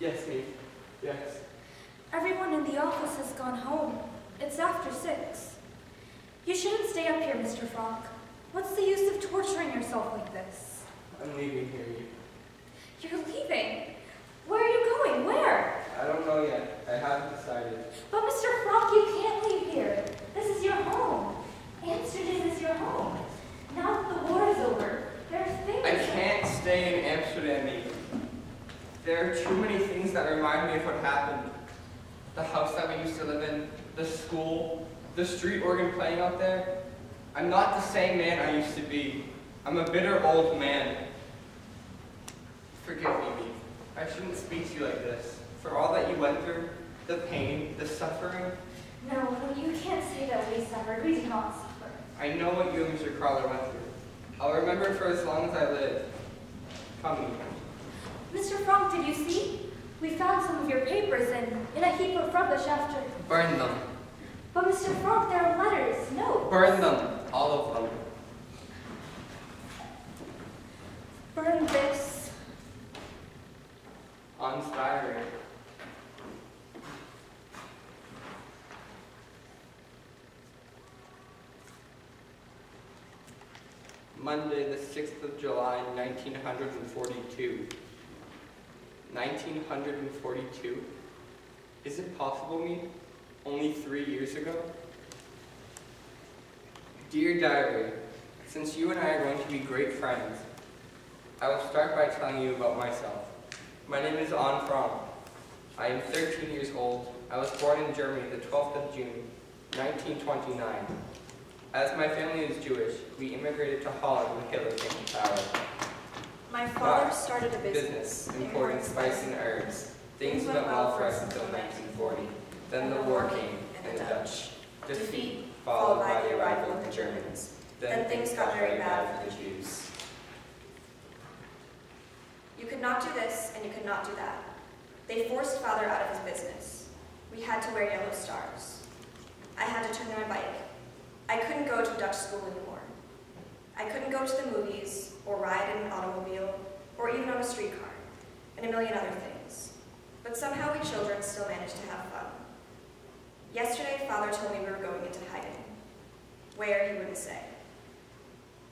Yes, me. Yes. Everyone in the office has gone home. It's after 6. You shouldn't stay up here, Mr. Franck. What's the use of torturing yourself like this? I'm leaving here. You're leaving? Where are you going? Where? I don't know yet. I haven't decided. But Mr. Franck, you can't leave here. This is your home. Amsterdam is your home. Now that the war is over, there are things... I can't stay in Amsterdam either. There are too many things that remind me of what happened. The house that we used to live in, the school, the street organ playing out there. I'm not the same man I used to be. I'm a bitter old man. Forgive me, Meek. I shouldn't speak to you like this. For all that you went through, the pain, the suffering. No, you can't say that we suffered. We did not suffer. I know what you and Mr. Crawler went through. I'll remember it for as long as I live. Come, Meek. Mr. Franck, did you see? We found some of your papers in a heap of rubbish after... Burn them. But Mr. Franck, there are letters, notes. Burn them. All of them. Burn this. Uninspiring. Monday, the 6th of July, 1942. 1942? Is it possible, me? Only 3 years ago? Dear Diary, since you and I are going to be great friends, I will start by telling you about myself. My name is Anne Franck. I am 13 years old. I was born in Germany the 12th of June, 1929. As my family is Jewish, we immigrated to Holland when Hitler came to power. My father started a business importing spice and herbs. Things went well for us until 1940. Then the war came, and the Dutch. Defeat, followed by the arrival of the Germans. Then things got very bad for the Jews. You could not do this, and you could not do that. They forced father out of his business. We had to wear yellow stars. I had to turn in my bike. I couldn't go to Dutch school anymore. I couldn't go to the movies, or ride in an automobile, or even on a streetcar, and a million other things. But somehow we children still managed to have fun. Yesterday, father told me we were going into hiding. Where, he wouldn't say.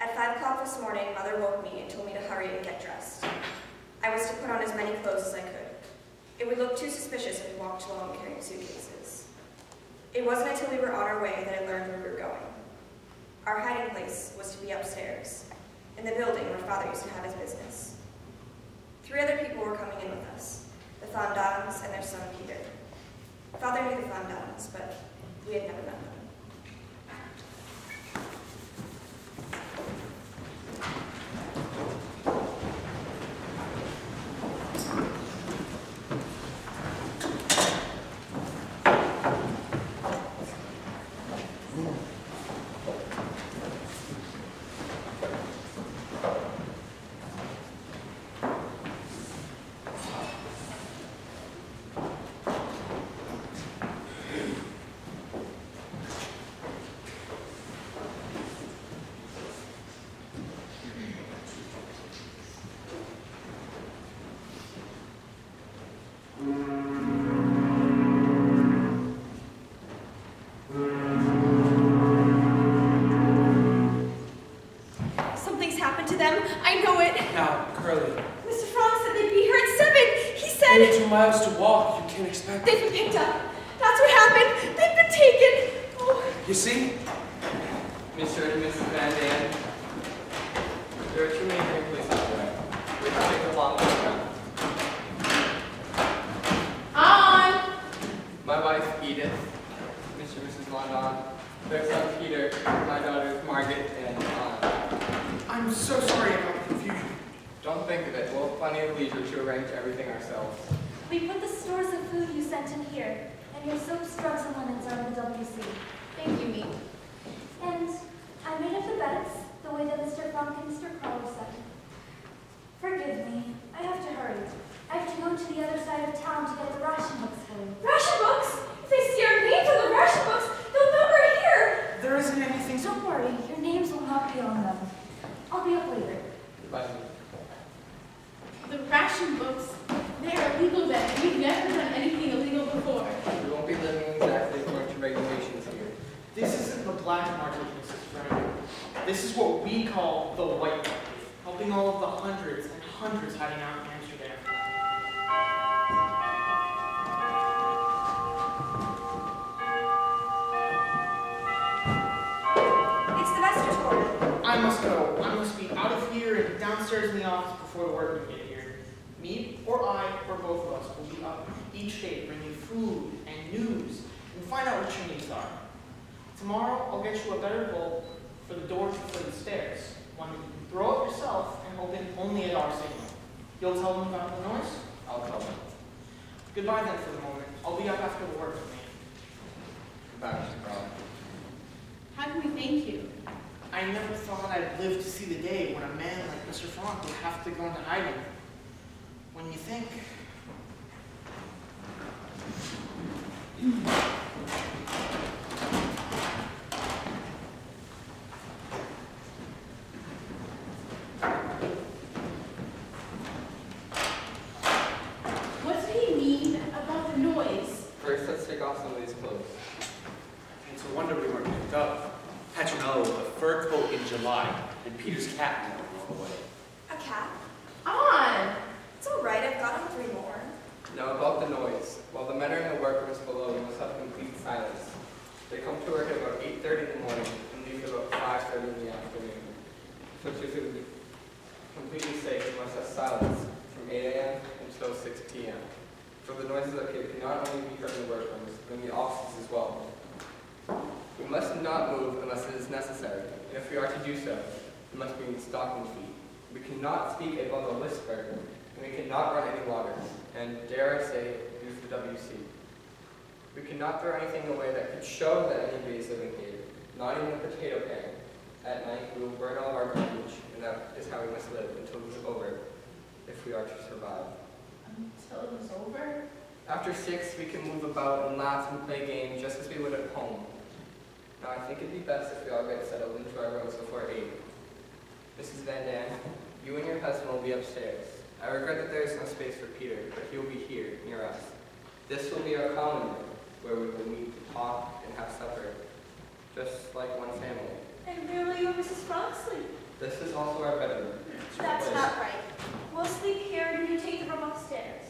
At 5 o'clock this morning, mother woke me and told me to hurry and get dressed. I was to put on as many clothes as I could. It would look too suspicious if we walked along carrying suitcases. It wasn't until we were on our way that I learned where we were going. Our hiding place was to be upstairs, in the building where father used to have his business. 3 other people were coming in with us, the Fondans and their son Peter. Father knew the Fondans, but we had never met them. have 2 miles to walk. You can't expect... They've been picked up. That's what happened. They've been taken. Oh. You see? Mr. and Mrs. Van Dam, there are too many great places to go. We can take a long way down. On! My wife, Edith, Mr. and Mrs. London, their son, Peter, my daughters, Margaret, and I'm so sorry about the confusion. Don't think of it. We'll have plenty of leisure to arrange everything ourselves. We put the stores of food you sent in here, and your soaps, drugs, and linens are in the WC. Thank you, Me. And I made up the beds the way that Mr. Funk and Mr. Crowley said. Forgive me. I have to hurry. I have to go to the other side of town to get the ration books for you. Ration books? If they see our names on the ration books, they'll know we're here. There isn't anything so... Don't worry. Your names will not be on them. I'll be up later. Bye. The ration books, they are illegal then. We've never done anything illegal before. We won't be living exactly according to regulations here. This isn't the black market, Mrs. Frank. This is what we call the white market, helping all of the hundreds and hundreds hiding out in Amsterdam. It's the vestibule. I must go. I must be out of here and downstairs in the office before the workmen get here. Me, or I, or both of us will be up each day bringing food and news and find out what your needs are. Tomorrow, I'll get you a better bulb for the door for the stairs, one that you can throw up yourself and open only at our signal. You'll tell them about the noise? I'll tell them. Goodbye then for the moment. I'll be up after the work with me. Goodbye, Mr. Crowley. How can we thank you? I never thought I'd live to see the day when a man like Mr. Frank would have to go into hiding. When you think... What did he mean about the noise? First, let's take off some of these clothes. It's a wonder we weren't picked up. Petronello with a fur coat in July, and Peter's cat never went away. A cat? On! It's all right. I've got 3 more. Now about the noise. While the men are in the workrooms below, we must have complete silence. They come to work at about 8:30 in the morning and leave at about 5:30 in the afternoon. So to be completely safe, we must have silence from 8 a.m. until 6 p.m. So the noises up here can not only be heard in the workrooms, but in the offices as well. We must not move unless it is necessary, and if we are to do so, it must be in stocking feet. We cannot speak above a whisper, and we cannot run any water, and dare I say, use the WC. We cannot throw anything away that could show that anybody is living here, not even a potato pan. At night, we will burn all of our garbage, and that is how we must live until it is over, if we are to survive. Until it was over? After 6, we can move about and laugh and play games just as we would at home. Now, I think it'd be best if we all get settled into our rooms before 8. Mrs. Van Dam, you and your husband will be upstairs. I regret that there is no space for Peter, but he will be here, near us. This will be our common room, where we will meet to talk and have supper, just like one family. And where will you and Mrs. Frank sleep? This is also our bedroom. That's place. not right. We'll sleep here and you take the room upstairs.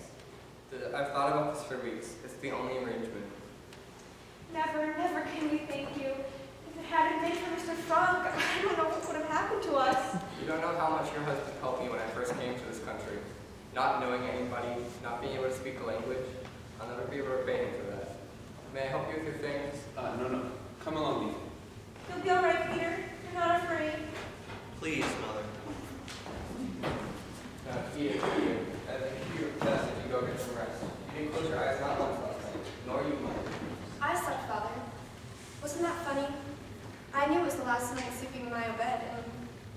I've thought about this for weeks. It's the only arrangement. Never, never can we thank you. If it hadn't been for Mr. Frank, I don't know what would have happened to us. You don't know how much your husband helped me when I first came to this country. Not knowing anybody, not being able to speak the language. I'll never be able to repay him for that. May I help you with your things? No. Come along, Ethan. You'll be all right, Peter. You're not afraid. Please, Mother. Now, Peter, I think you best if you go get some rest. You didn't close your eyes not once last night, nor you mine. I slept, Father. Wasn't that funny? I knew it was the last night sleeping in my own bed, and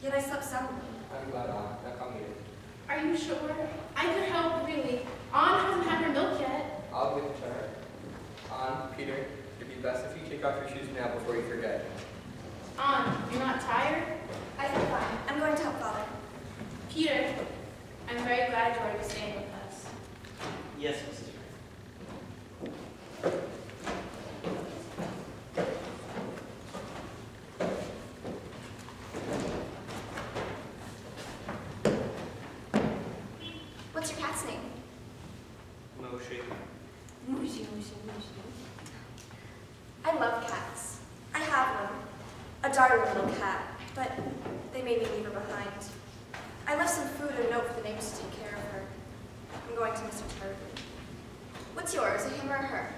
yet I slept soundly. I'm glad, Anna. Now come here. Are you sure? I could help, really. Ann hasn't had her milk yet. I'll give it to her. Peter, it'd be best if you take off your shoes now before you forget. Ann, you're not tired? I feel fine. I'm going to help Father. Peter, I'm very glad you're going to be staying with us. Yes, Mrs. Frank. What's your cat's name? Moshi. Mooshy, mooshy, mooshy. I love cats. I have one. A darling little cat, but they made me leave her behind. I left some food and a note for the neighbors to take care of her. I'm going to miss her terribly. What's yours, a him or a her?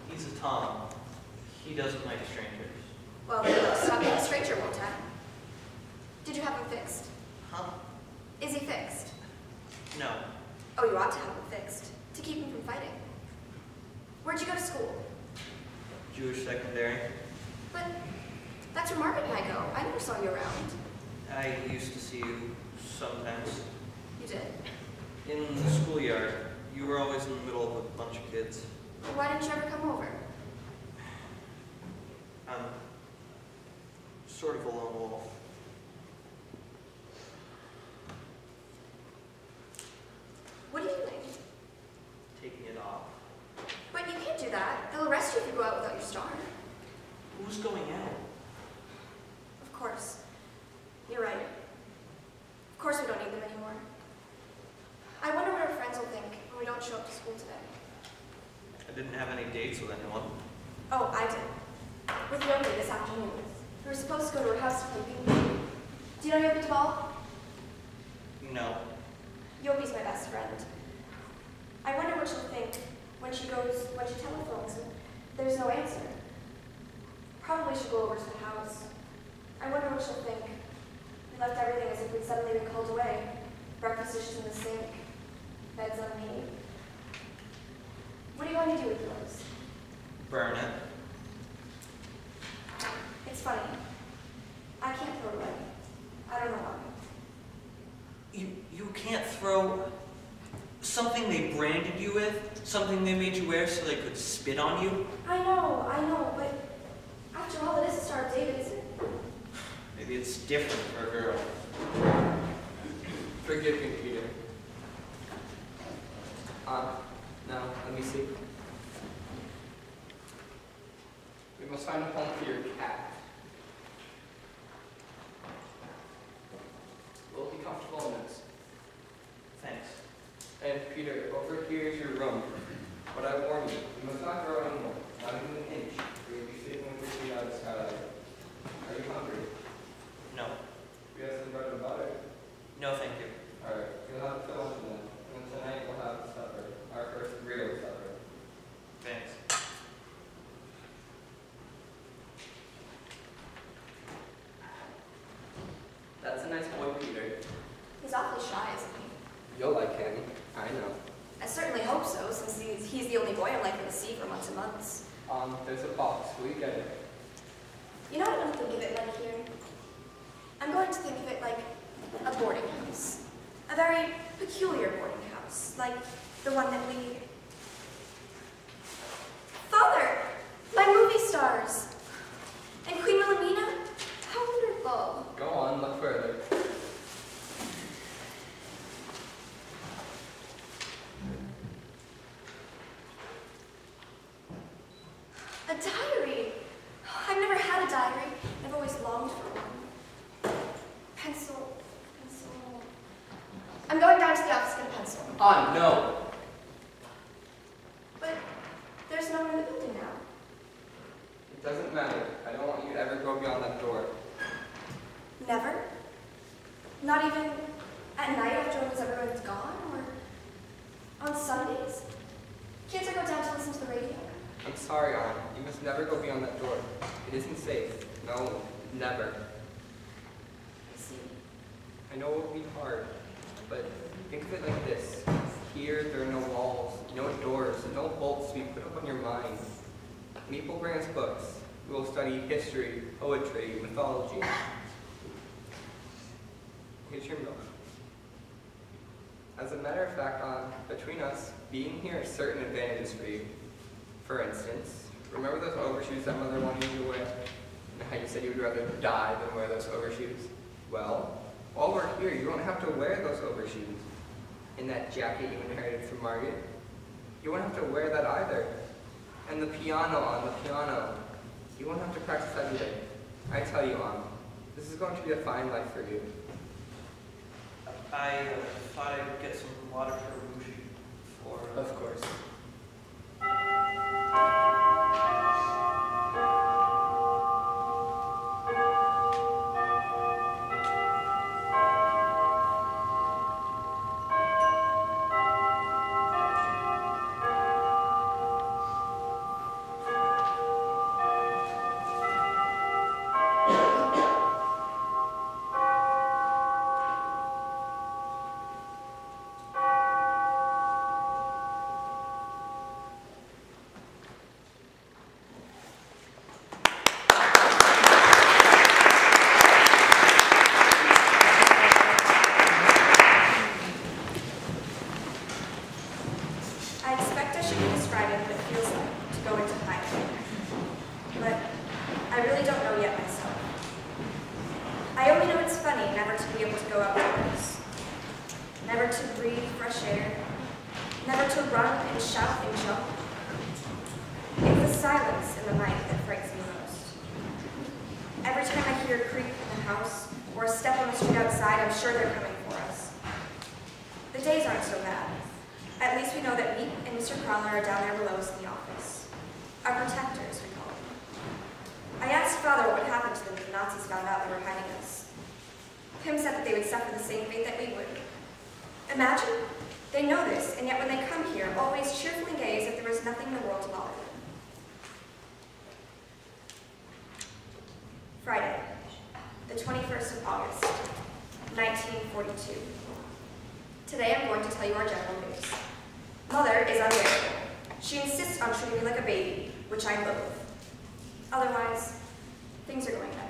He's a Tom. He doesn't like strangers. Well, then I'll stop being a stranger, won't I? Did you have him fixed? Huh? Is he fixed? No. Oh, you ought to have him fixed, to keep him from fighting. Where'd you go to school? Jewish secondary. But that's where Margaret and I go. I never saw you around. I used to see you sometimes. You did? In the schoolyard. You were always in the middle of a bunch of kids. Why didn't you ever come over? I'm sort of a lone wolf. What are you doing? Taking it off. But you can't do that. They'll arrest you if you go out without your star. Who's going out? Of course. You're right. Of course we don't need them anymore. I wonder what our friends will think when we don't show up to school today. I didn't have any dates with anyone. Oh, I did. With Yogi this afternoon. We were supposed to go to her house to play ping-pong. Do you know Yogi Duvall? No. Yogi's my best friend. I wonder what she'll think when she telephones and there's no answer. Probably should go over to the house. I wonder what she'll think. We left everything as if we'd suddenly been called away. Breakfast dishes in the sink. Beds unmade. What are you going to do with yours? Burn it. It's funny. I can't throw it away. I don't know why. You can't throw something they branded you with, something they made you wear so they could spit on you. I know, but after all, it is a Star of David, isn't it? Maybe it's different for a girl. Forgive me, Peter. Now, let me see. We must find a home for your cat. Will it be comfortable in this? Thanks. And Peter, over here is your room. But I warn you, you must not grow anymore, not even an inch. You will be sleeping with your feet out of the skylight. Are you hungry? No. We have some bread and butter. No, thank you. Alright, you'll have to fill in then. And tonight we'll have supper. Our first real supper. Thanks. That's a nice boy, Peter. He's awfully shy, isn't he? You'll like him. I know. I certainly hope so, since he's the only boy I'm likely to see for months and months. There's a box. Will you get it? You know what I'm going to think of it like here? I'm going to think of it like a boarding house. A very peculiar boarding house, like the one that we... Father! My movie stars! And Queen Wilhelmina? How wonderful! Go on, look further. A diary! I've never had a diary. I've always longed for one. Pencil. I'm going down to the office to get a pencil. No! But there's no one in the building now. It doesn't matter. I don't want you to ever go beyond that door. Never? Not even at night after everyone's gone? Or on Sundays? Can't I go down to listen to the radio? I'm sorry, Aunt. You must never go beyond that door. It isn't safe. No, never. I see. I know it will be hard, but think of it like this. Here, there are no walls, no doors, no bolts to be put up on your mind. Meeple brings us books. We will study history, poetry, mythology. Here's your milk. As a matter of fact, between us, being here has certain advantages for you. For instance, remember those overshoes that Mother wanted you to wear? And how you said you would rather die than wear those overshoes? Well, while we're here, you won't have to wear those overshoes. And that jacket you inherited from Margaret, you won't have to wear that either. And the piano on the piano, you won't have to practice every day. I tell you, this is going to be a fine life for you. I thought I'd get some water for Mushi before. I expect I should be describing what it feels like to go into hiding. But I really don't know yet myself. I only know it's funny never to be able to go outdoors, never to breathe fresh air, never to run and shout and jump. It's the silence in the night that frightens me most. Every time I hear a creak in the house or a step on the street outside, I'm sure they're coming for us. The days aren't so bad. At least we know that me and Mr. Crowler are down there below us in the office. Our protectors, we call them. I asked Father what would happen to them if the Nazis found out they were hiding us. Pim said that they would suffer the same fate that we would. Imagine, they know this, and yet when they come here, always cheerfully gay as if there was nothing in the world to bother them. Friday, the 21st of August, 1942. Today I'm going to tell you our general news. Mother is unbearable. She insists on treating me like a baby, which I loathe. Otherwise, things are going better.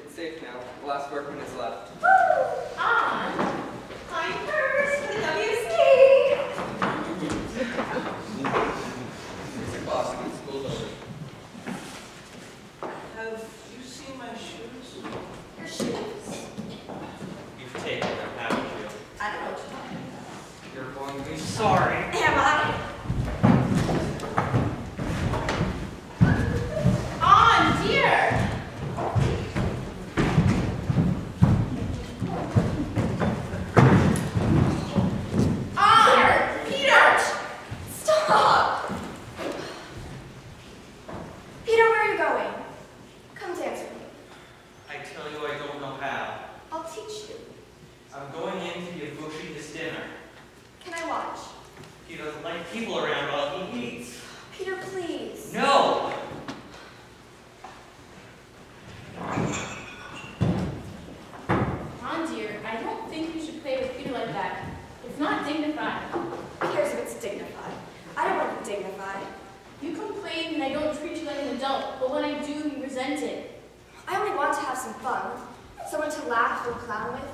It's safe now. The last workman is left. Woo! On! I'm first for the WC! Mr. Boston, school's over. Have you seen my shoes? Your shoes? You've taken them, haven't you? I don't know what you're talking about. You're going to be Sorry. Am I? On, dear! On! Peter! Stop! Peter, where are you going? Come dance with me. I tell you I don't know how. I'll teach you. I'm going in to give Bushy his dinner. Can I watch? He doesn't like people around while he eats. Peter, please. No! On, dear, I don't think you should play with Peter like that. It's not dignified. Who cares if it's dignified? I don't want to be dignified. You complain when I don't treat you like an adult, but when I do, you resent it. I only want to have some fun. Someone to laugh or clown with.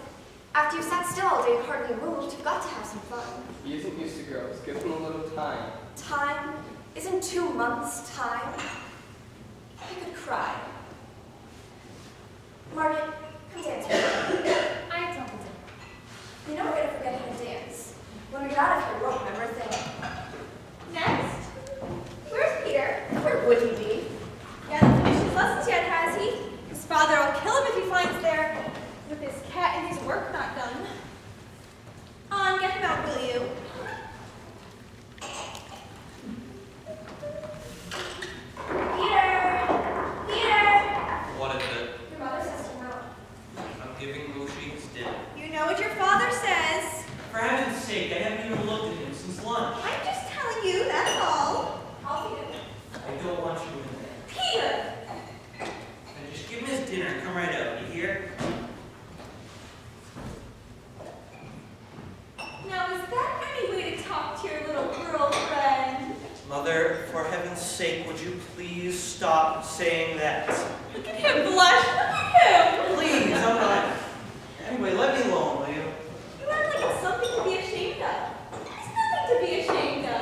After you've sat still all day and hardly moved, you've got to have some fun. He isn't used to girls. Give him a little time. Time? Isn't 2 months time? I could cry. Margaret, come dance with me. I don't think You know we're going to forget how to dance. When we get out of here, we won't remember a thing. Next. Where's Peter? Where would he be? He hasn't finished his lessons yet, has he? His father will kill him if he finds there with his cat and his work not done. On, get him out, will you? Peter! Peter! What is it? Your mother says to know. I'm giving Bushy his dinner. You know what your father says. For heaven's sake, I haven't even looked at him since lunch. I'm just telling you, that's all. I'll feed him. I don't want you in there. Peter! Now just give him his dinner and come right out, you hear? Now, is that any way to talk to your little girlfriend? Mother, for heaven's sake, would you please stop saying that? Look at him blush. Look at him. Please, I'm not. Anyway, let me alone, will you? You act like it's something to be ashamed of. It's nothing to be ashamed of.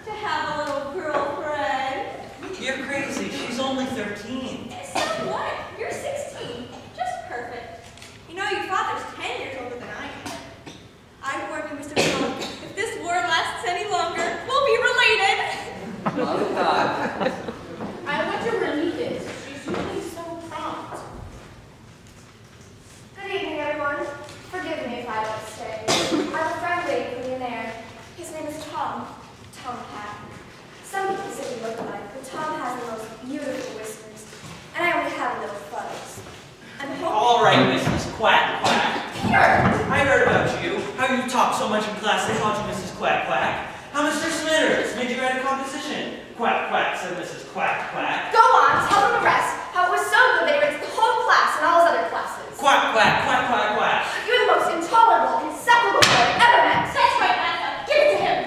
To have a little girlfriend. You're crazy. All right, Mrs. Quack Quack. Peter! I heard about you. How you talk so much in class they called you Mrs. Quack Quack. How Mr. Smithers made you write a composition. Quack Quack, said Mrs. Quack Quack. Go on, tell them the rest. How it was so good that he rates the whole class and all his other classes. Quack Quack, Quack Quack Quack. You're the most intolerable, insufferable boy I've ever met. That's right, Martha. Give it to him.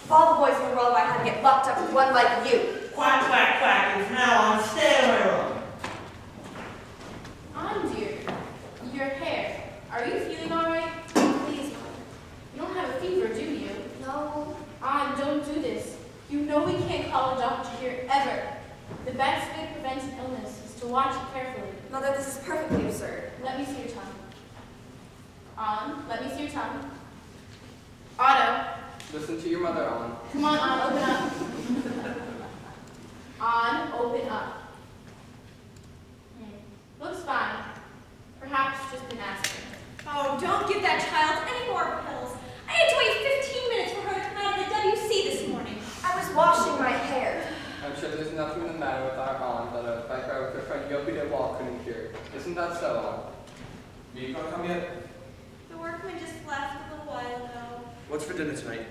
Of all the boys in the world, I had to get locked up with one like you. Quack Quack Quack, and from now on, stay in my room. On, dear. Your hair. Are you feeling all right? Please, Mother. You don't have a fever, do you? No. On, don't do this. You know we can't call a doctor here ever. The best way to prevent an illness is to watch it carefully. Mother, this is perfectly absurd. Let me see your tongue. On, let me see your tongue. Otto, Listen to your mother, On. come on, open up. On, open up. Looks fine. Perhaps just an aspirin. Oh, don't give that child any more pills. I had to wait 15 minutes for her to come out of the WC this morning. I was washing my hair. I'm sure there's nothing the matter with our Aunt that a fight with her friend Yopi de Wall couldn't cure. Isn't that so, Aunt? You gonna come yet? The workman just left a little while ago. What's for dinner tonight?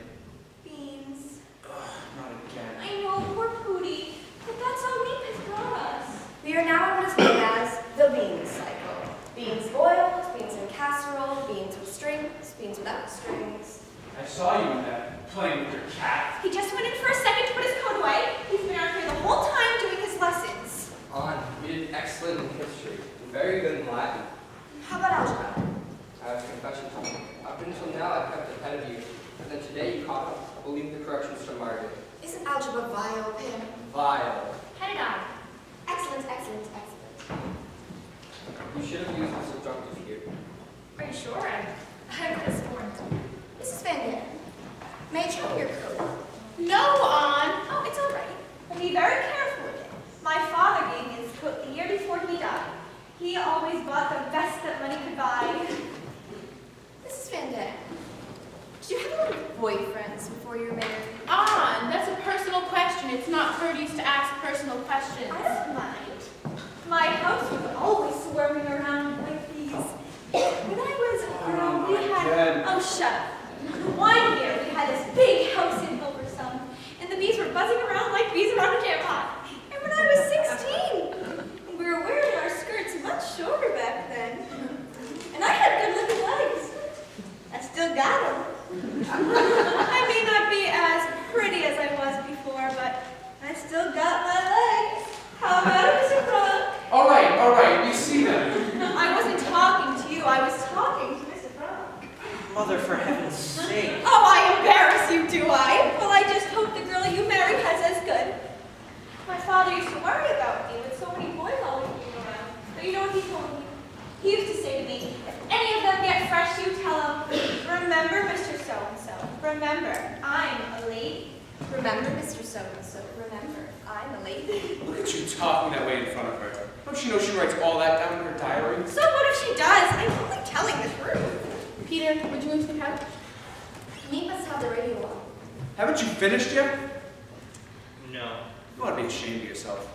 Beans. Ugh, not again. I know, poor Pootie. But that's all Meep has brought us. We are now in what is known as the beans cycle. Beans boiled, beans in casserole, beans with strings, beans without strings. I saw you in that playing with your cat. He just went in for a second to put his coat away. He's been out here the whole time doing his lessons. On, you did excellent in history. Very good in Latin. How about algebra? I have a confession to make. Up until now, I've kept ahead of you. But then today, you caught up. I believe the corrections from Margaret. Isn't algebra vile, Pim? Vile. Head it on. Excellent, excellent, excellent. You should have used the subjunctive here. Are you sure? I could have sworn. Mrs. Van Dam, may I try your coat? No, On. Oh, it's all right. But be very careful with it. My father gave me this coat the year before he died. He always bought the best that money could buy. Mrs. Van Dam, did you have a lot of boyfriends before you were married? On, that's a personal question. It's not courteous to ask personal questions. I don't mind. My house was always swarming around like bees. When I was around, we had... Oh, shut up. One year, we had this big house in Hilversum, and the bees were buzzing around like bees around a jam pot. And when I was 16, we were wearing our skirts much shorter back then. And I had good-looking legs. I still got them. I may not be as pretty as I was before, but I still got my legs. How about it, Mr. Frog? All right, we see them. I wasn't talking to you, I was talking to Mr. Frog. Mother, for heaven's sake. Oh, I embarrass you, do I? Well, I just hope the girl you marry has as good. My father used to worry about me with so many boys all being around. But you know what he told me? He used to say to me, if any of them get fresh, you tell them, remember, Mr. So-and-so, remember, I'm a lady. Remember, Mr. So-and-so, remember, I'm a lady. Look at you talking that way in front of her. Don't you know she writes all that down in her diary? So what if she does? I'm only telling the truth. Peter, would you move to the couch? Meet must have the radio on. Haven't you finished yet? No. You ought to be ashamed of yourself.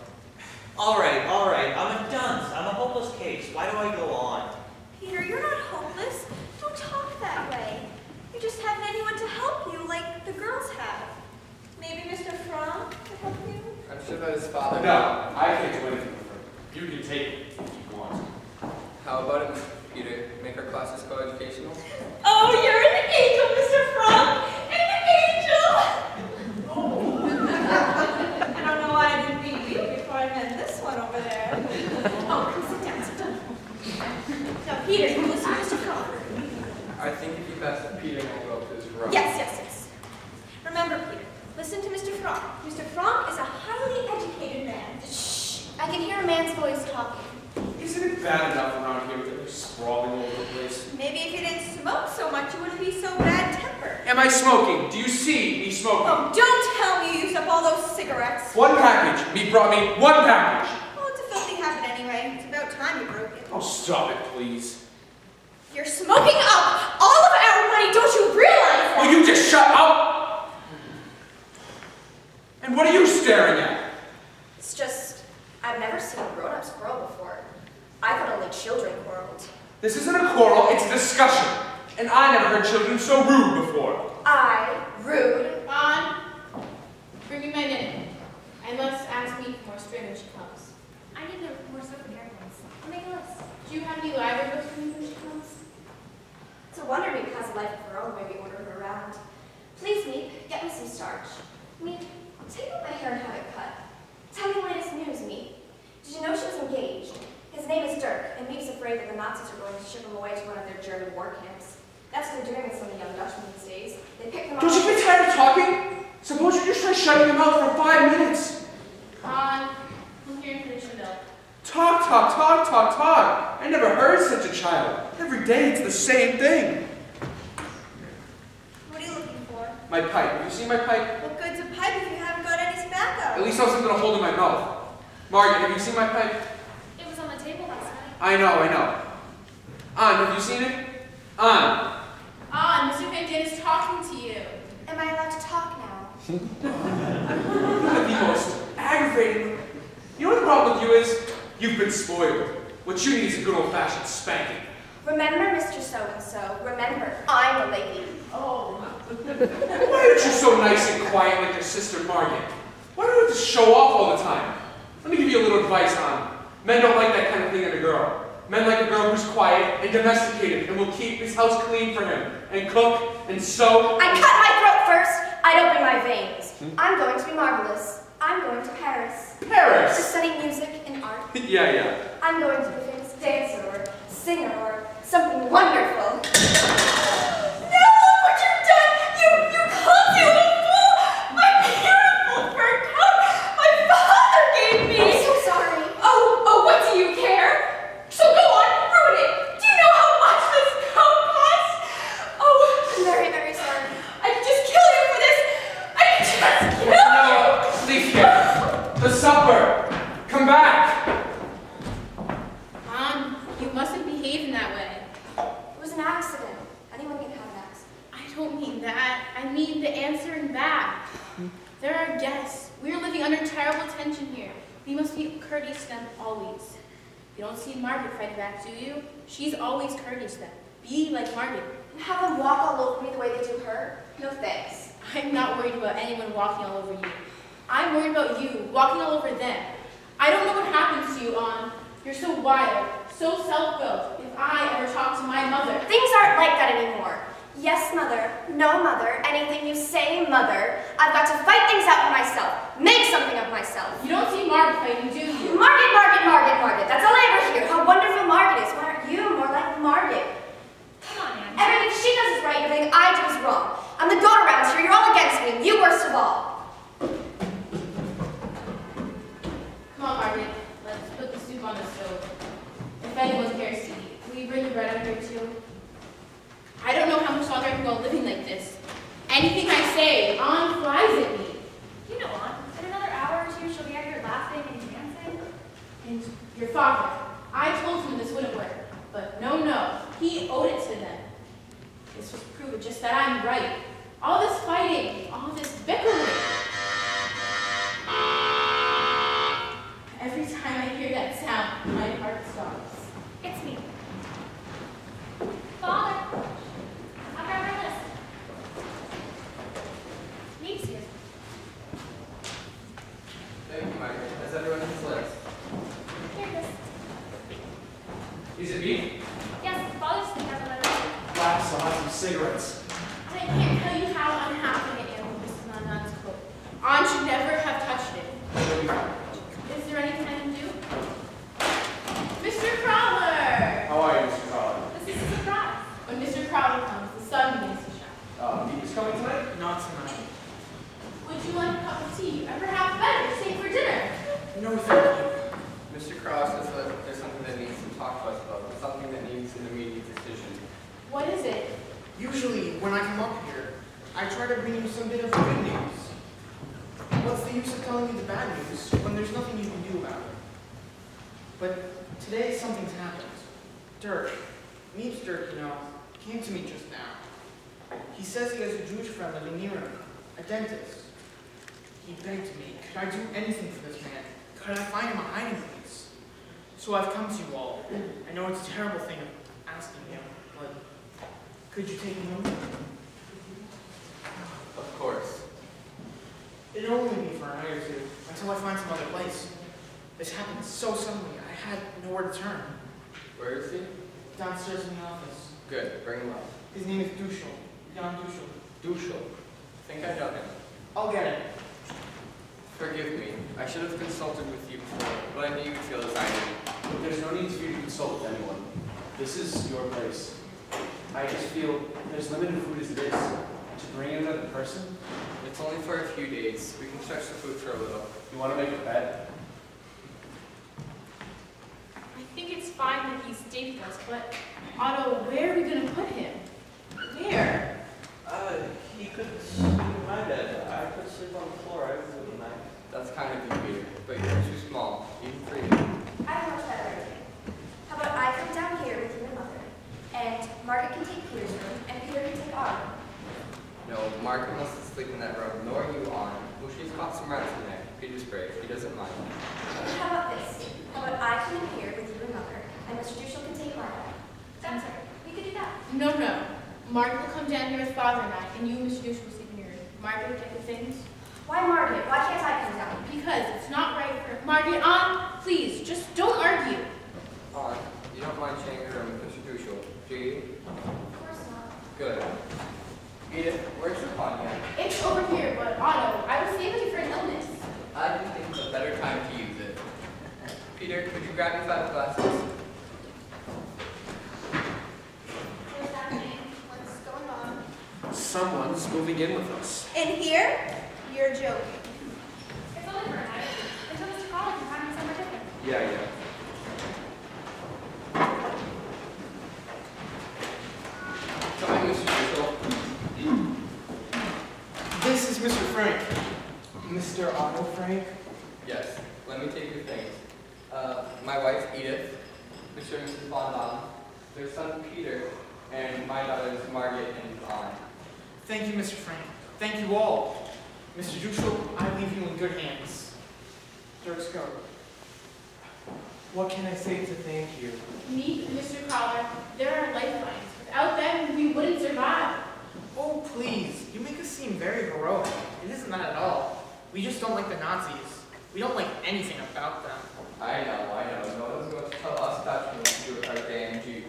All right. I'm a dunce. I'm a hopeless case. Why do I go on? Peter, you're not hopeless. Don't talk that way. You just haven't anyone to help you like the girls have. Maybe Mr. Fromm could help you? I'm sure that his father... No, I can't do anything with her. You can take it if you want. How about it, Mr. Peter? Make our classes co-educational? Oh, you're an angel, Mr. Fromm! An angel! I don't know why I didn't meet you before I met this one over there. Oh, come sit down, sit down. Now, Peter, you listen to Mr. Fromm. I think it'd be best if Peter won't go up to his room. Yes. Remember, Peter, listen to Mr. Fromm. Mr. Fromm is a highly educated man. Shh! I can hear a man's voice talking. Isn't it bad enough around here with everything sprawling all over the place? Maybe if you didn't smoke so much, you wouldn't be so bad-tempered. Am I smoking? Do you see me smoking? Oh, don't tell me you used up all those cigarettes. One package. Me brought me one package. Well, it's a filthy habit anyway. It's about time you broke it. Oh, stop it, please. You're smoking up all of our money. Don't you realize that? Will you just shut up? And what are you staring at? never seen a grown-up quarrel before. I thought only children quarreled. This isn't a quarrel, it's a discussion. And I never heard children so rude before. Rude. Bring me my knitting. And let's ask me for more string when she comes. I need more soap and airplanes. I'll make a list. Do you have any library books for me when she comes? It's a wonder Meep has a life of her own the way we order her around. Please, Meep, get me some starch. Meep, take out my hair and have it cut. Tell me the latest news, Meep. Did you know she was engaged? His name is Dirk, and Meep's afraid that the Nazis are going to ship him away to one of their German war camps. That's what they're doing with some of the young Dutchmen these days. They pick them up. Don't you get tired of talking? Suppose you just try shutting your mouth for 5 minutes. I'm here to finish the milk. Talk. I never heard such a child. Every day it's the same thing. What are you looking for? My pipe. Have you seen my pipe? What good's a pipe if you haven't got any tobacco? At least I have something to hold in my mouth. Margaret, have you seen my pipe? It was on the table last night. I know. Anne, have you seen it? Anne. Mr. Van Dien is talking to you. Am I allowed to talk now? One of the most aggravating. You know what the problem with you is? You've been spoiled. What you need is a good old-fashioned spanking. Remember, Mr. So-and-so. Remember, I'm the lady. Oh. Why aren't you so nice and quiet like your sister Margaret? Why do you have to show off all the time? Let me give you a little advice, Anne. Men don't like that kind of thing in a girl. Men like a girl who's quiet and domesticated and will keep his house clean for him and cook and sew. I cut my throat first. I'd open my veins. I'm going to be marvelous. I'm going to Paris. To Paris? study music and art. Yeah. I'm going to be a famous dancer or singer or something wonderful. No! What you've done! You clumsy little fool! My beautiful fur coat! My father gave me! I'm so sorry. Oh, what do you care? So go on, ruin it! Do you know how much this coat costs? Oh, I'm very, very sorry. I'd just kill you for this! I'd just kill you! No, leave here. The supper. Come back. You mustn't behave in that way. It was an accident. Anyone can have an accident. I don't mean that. I mean the answering back. There are guests. We are living under terrible tension here. We must be courteous to them always. You don't see Margaret fighting back, do you? She's always courteous to them. Be like Margaret. And have them walk all over me the way they do her? No thanks. I'm not worried about anyone walking all over you. I'm worried about you walking all over them. I don't know what happens to you, Anne. You're so wild, so self-willed. If I ever talk to my mother... Things aren't like that anymore. Yes, mother. No, mother. Anything you say, mother. I've got to fight things out for myself. Make something of myself. You don't see Margaret fighting, do you? Margaret. That's all I ever hear. How wonderful Margaret is. Why aren't you more like Margaret? Come on, Anne. Everything she does is right, everything I do is wrong. I'm the goat around here. You're all against me, and you worst of all. Come on, Margaret. Let's put the soup on the stove. If anyone cares to eat, will you bring the bread out here too? I don't know how much longer I can go living like this. Anything I say, Anne flies at me. You know, Aunt, in another hour or two, she'll be out here laughing and dancing. And your father, I told him this wouldn't work. But no, he owed it to them. This was proof just that I'm right. All this fighting, all this bickering. Every time I hear that sound, my heart stops. It's me. Father, I've got my list. Meep's here. Thank you, Margaret. Has everyone his list? Here it is. Is it beef? Yes, Father just has a letter. Glass, I'll have some cigarettes. And I can't tell you how unhappy I am with this on Anne's coat. Anne should never have touched it. It'll be fine. Is there anything I can do? Mr. Crowler! How are you, Mr. Collins? This is a surprise. When Mr. Crowler comes, the sun begins to shine. Beef is coming tonight? Not tonight. Would you like a cup of tea? Or perhaps better, stay for dinner? No, thank you. Mr. Cross says that there's something that needs to talk to us about, something that needs an immediate decision. What is it? Usually, when I come up here, I try to bring you some bit of good news. What's the use of telling you the bad news when there's nothing you can do about it? But today, something's happened. Dirk, Meep's Dirk, came to me just now. He says he has a Jewish friend living near him, a dentist. He begged me, could I do anything for this man? Could I find him a hiding place? So I've come to you all. I know it's a terrible thing of asking you, but could you take me home? Of course. It'll only be for a night or two, until I find some other place. This happened so suddenly, I had nowhere to turn. Where is he? Downstairs in the office. Good, bring him up. His name is Dushel. Jan Dushel. Dushel. I think I know him. I'll get it. Forgive me. I should have consulted with you before, but I knew you'd feel as I did. There's no need for you to consult with anyone. This is your place. I just feel there's limited food as it is. To bring in another person, It's only for a few days. We can stretch the food for a little. you want to make a bet? I think it's fine that he stayed with us, but Otto, where are we going to put him? Where? He could sleep in my bed. I could sleep on the floor. I wouldn't mind. That's kind of you, Peter, but you're too small, even for you. I have a much better idea. How about I come down here with you and Mother, and Margaret can take Peter's room, and Peter can take our room. No, Margaret mustn't sleep in that room, nor you on. Well, she's caught some rats in there. Peter's brave. He doesn't mind. How about this? How about I come in here with you and Mother, and Mr. Dushel can take my bed? That's right. We could do that. No, no. Margaret will come down here with Father and I, and you and Mr. Douche will sleep in your room. Margaret, get the things? Why Margaret? Why can't I come down? Because it's not right for Margaret. Please, just don't argue. On, you don't mind sharing your room with Mr. Dushel, do you? Of course not. Good. Edith, where's your cognac? It's over here, but Otto, I was saving it for an illness. I just think it's a better time to use it. Peter, could you grab me 5 glasses? What's happening? What's going on? Someone's moving in with us. In here? You're joking. It's only for a night. Until Mr. Collins can find me somewhere different. Yeah. Come in, Mr. Dushel. This is Mr. Frank. Mr. Otto Frank? Yes, let me take your things. My wife, Edith, Mr. and Mrs. Bondon, their son, Peter, and my daughters, Margaret and Anne. Thank you, Mr. Frank. Thank you all. Mr. Dushel, I leave you in good hands. Dirk's go. What can I say to thank you? Me and Mr. Collar, they're our lifelines. Without them, we wouldn't survive. Oh, please. You make us seem very heroic. It isn't that at all. We just don't like the Nazis. We don't like anything about them. I know. No one's going to tell us about what to do with our damn Jews.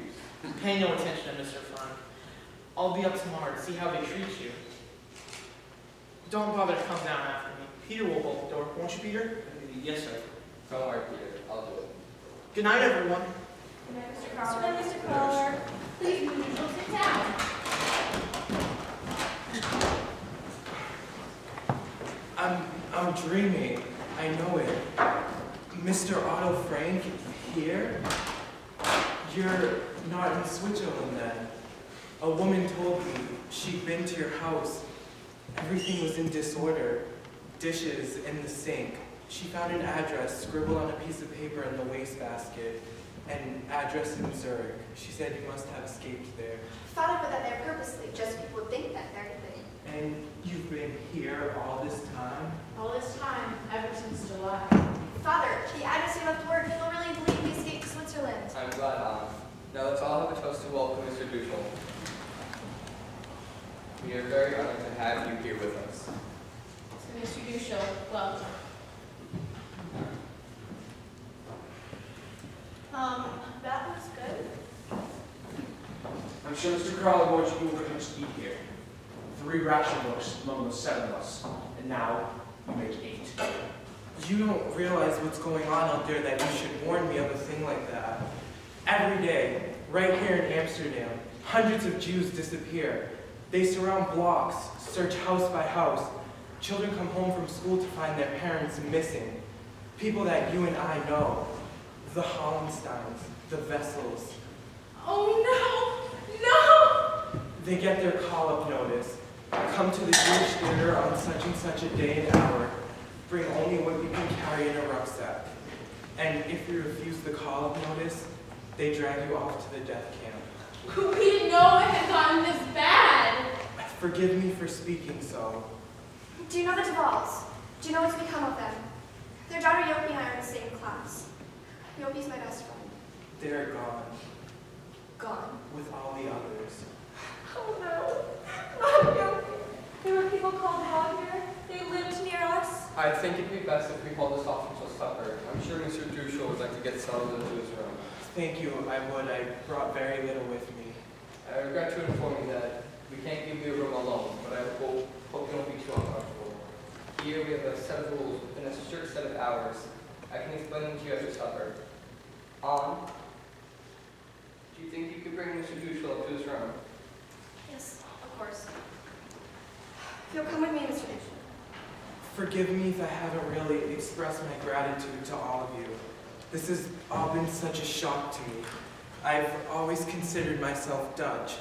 Pay no attention to Mr. Frank. I'll be up tomorrow to see how they treat you. Don't bother to come down after me. Peter will hold the door, won't you, Peter? Yes, sir. Don't worry, Peter. I'll do it. Good night, everyone. Good night, Mr. Collins. Good night, Mr. Caller. Please, Mr. Douche, sit down. I'm dreaming. I know it. Mr. Otto Frank here? You're not in Switzerland then. A woman told me she'd been to your house. Everything was in disorder. Dishes in the sink. She found an address scribbled on a piece of paper in the wastebasket. An address in Zurich. She said you must have escaped there. Father put that there purposely, just so people would think that there had been. And you've been here all this time? All this time, ever since July. Father, the address you left word, people really believe we escaped to Switzerland. I'm glad, Anne. Now let's all have a toast to welcome Mr. Dushel. We are very honored to have you here with us. So, Mr. Douche, welcome. That was good. I'm sure Mr. Crowley wants you to much to eat here. 3 ration books among the 7 of us, and now you make 8. You don't realize what's going on out there that you should warn me of a thing like that. Every day, right here in Amsterdam, hundreds of Jews disappear. They surround blocks, search house by house. Children come home from school to find their parents missing. People that you and I know. The Hollensteins, the Vessels. Oh, no! They get their call-up notice. Come to the Jewish theater on such and such a day and hour. Bring only what you can carry in a rucksack. And if you refuse the call-up notice, they drag you off to the death camp. No! We didn't know it had gotten this bad. Forgive me for speaking so. Do you know the Duvals? Do you know what's become of them? Their daughter Yoki and I are in the same class. Yoki if he's my best friend? They're gone, Gone. with all the others. Oh no. Not guilty. There were people called out here. They lived near us. I think it'd be best if we hold this off until supper. I'm sure Mr. Dushel would like to get settled into his room. Thank you, I would. I brought very little with me. I regret to inform you that we can't give you a room alone, but I hope you won't be too uncomfortable. Here we have a set of rules within a strict set of hours. I can explain them to you after supper. Do you think you could bring Mr. Dushel up to his room? Yes, of course. If you'll come with me, Mr. Dushel. Forgive me if I haven't really expressed my gratitude to all of you. This has all been such a shock to me. I've always considered myself Dutch.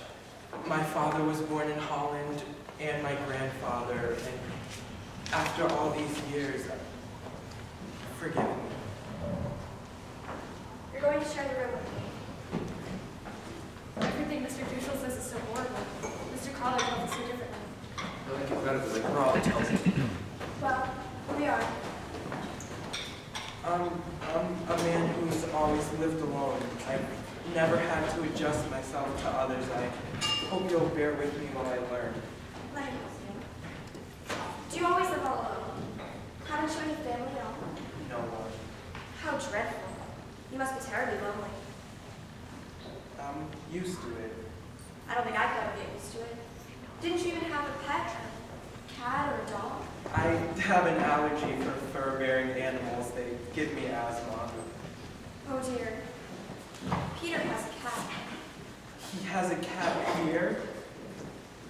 My father was born in Holland, and my grandfather, and after all these years, forgive me. You're going to share the room with me. Everything Mr. Dushel says is so horrible. Mr. Crawley tells us so differently. I think it's better the way Crawley tells it. Well, here we are. I'm a man who's always lived alone. I've never had to adjust myself to others. I hope you'll bear with me while I learn. Let me help you. Do you always live all alone? Haven't you any family at all? No one. How dreadful. You must be terribly lonely. I'm used to it. I don't think I could ever get used to it. Didn't you even have a pet? A cat or a dog? I have an allergy for fur-bearing animals. They give me asthma. Oh dear. Peter has a cat. He has a cat here?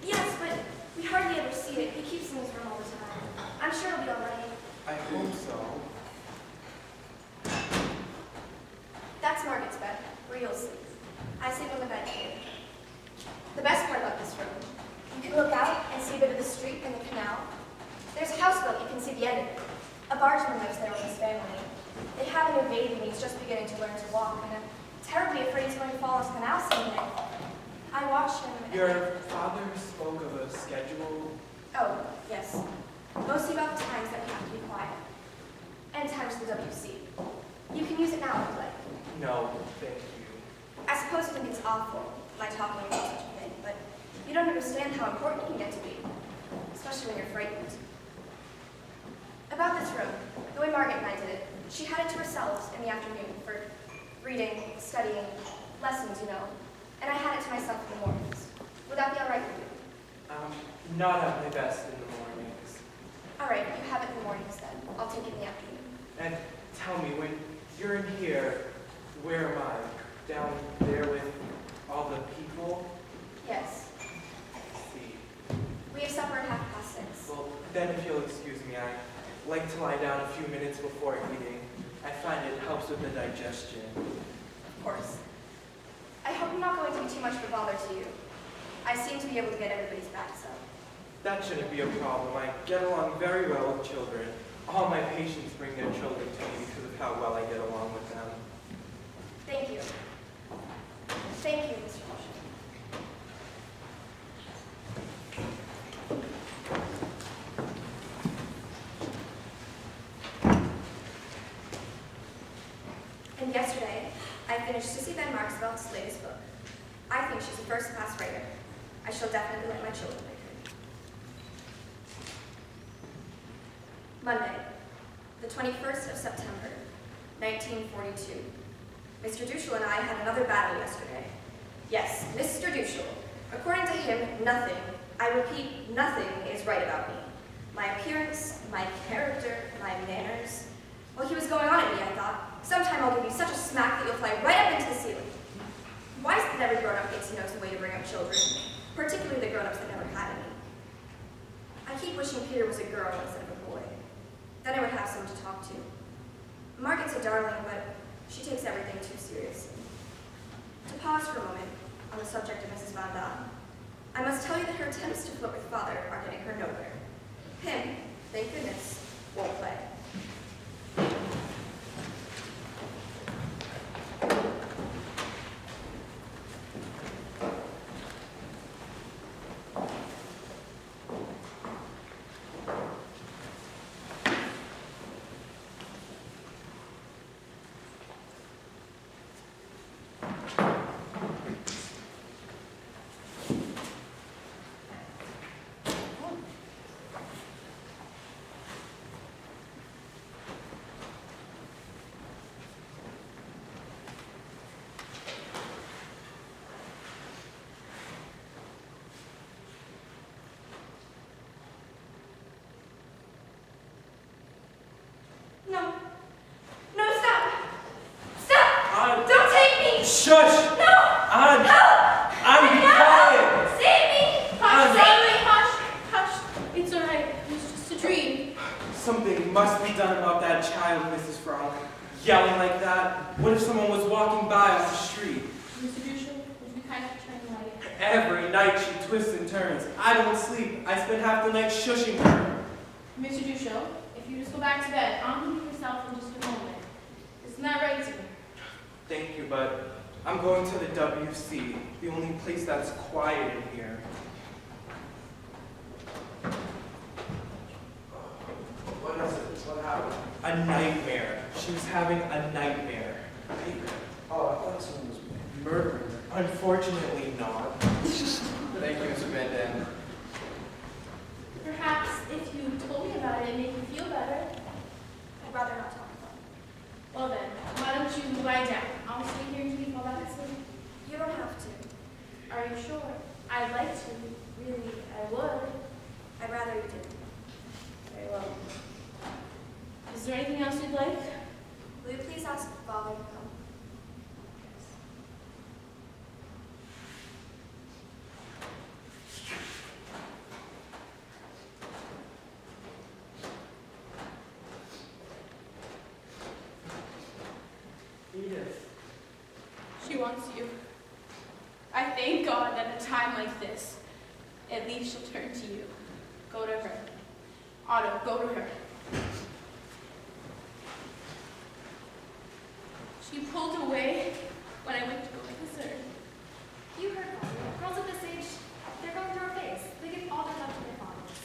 Yes, but we hardly ever see it. He keeps in his room all the time. I'm sure it'll be all right. I hope so. That's Margaret's bed, where you'll sleep. I sleep on the bed here. The best part about this room, you can look out and see a bit of the street and the canal. There's a houseboat, you can see the end of it. A bargeman lives there with his family. They have a new baby and he's just beginning to learn to walk, and I'm terribly afraid he's going to fall into the canal someday. I watch him. Your father spoke of a schedule. Oh, yes. Mostly about the times that we have to be quiet. And times for the WC. You can use it now if you like. No, thank you. I suppose you think it's awful, my talking about such a thing, but you don't understand how important it can get to be, especially when you're frightened. About this room, the way Margaret and I did it, she had it to herself in the afternoon for reading, studying, lessons, you know, and I had it to myself in the mornings. Would that be all right with you? Not at my best in the mornings. All right, you have it in the mornings then. I'll take it in the afternoon. And tell me, when you're in here, where am I? Down there with all the people? Yes. I see. We have supper at 6:30. Well, then if you'll excuse me, I like to lie down a few minutes before eating. I find it helps with the digestion. Of course. I hope I'm not going to be too much of a bother to you. I seem to be able to get everybody's backs up. That shouldn't be a problem. I get along very well with children. All my patients bring their children to me because of how well I get along with them. Thank you. Thank you, Mr. Marshall. And yesterday, I finished Sissy Van Marksveldt's latest book. I think she's a first-class writer. I shall definitely let my children read her. Monday, the 21st of September, 1942. Mr. Dushel and I had another battle yesterday. Yes, Mr. Dushel. According to him, nothing, I repeat, nothing is right about me. My appearance, my character, my manners. Well, he was going on at me, I thought. Sometime I'll give you such a smack that you'll fly right up into the ceiling. Why is it that every grown-up thinks he knows the way to bring up children, particularly the grown-ups that never had any? I keep wishing Peter was a girl instead of a boy. Then I would have someone to talk to. Margaret's a darling, but she takes everything too seriously. To pause for a moment on the subject of Mrs. Van Daan, I must tell you that her attempts to flirt with father are getting her nowhere. Him, thank goodness, won't play. yelling like that? What if someone was walking by off the street? Mr. Dushel, would you kind of turn the light? Every night she twists and turns. I don't sleep. I spend half the night shushing her. Mr. Dushel, if you just go back to bed, I'll leave yourself in just a moment. Isn't that right, sir? Thank you, but I'm going to the WC, the only place that's quiet in here. What is it? What happened? A nightmare. She was having a nightmare. Oh, I thought someone was murdering her. Unfortunately not. Thank you, Mr. Van Dam. Perhaps if you told me about it, it'd make me feel better. I'd rather not talk about it. Well then, why don't you lie down? I'll stay here until you fall back asleep. You don't have to. Are you sure? I'd like to. Really, I would. I'd rather you didn't. Very well. Is there anything else you'd like? Will you please ask Father to come? Edith. She wants you. I thank God that at a time like this, at least she'll turn to you. Go to her. Otto, go to her. She pulled away when I went to go kiss her. You heard Mother. Girls at this age, they're going through a phase. They give all their love to their fathers.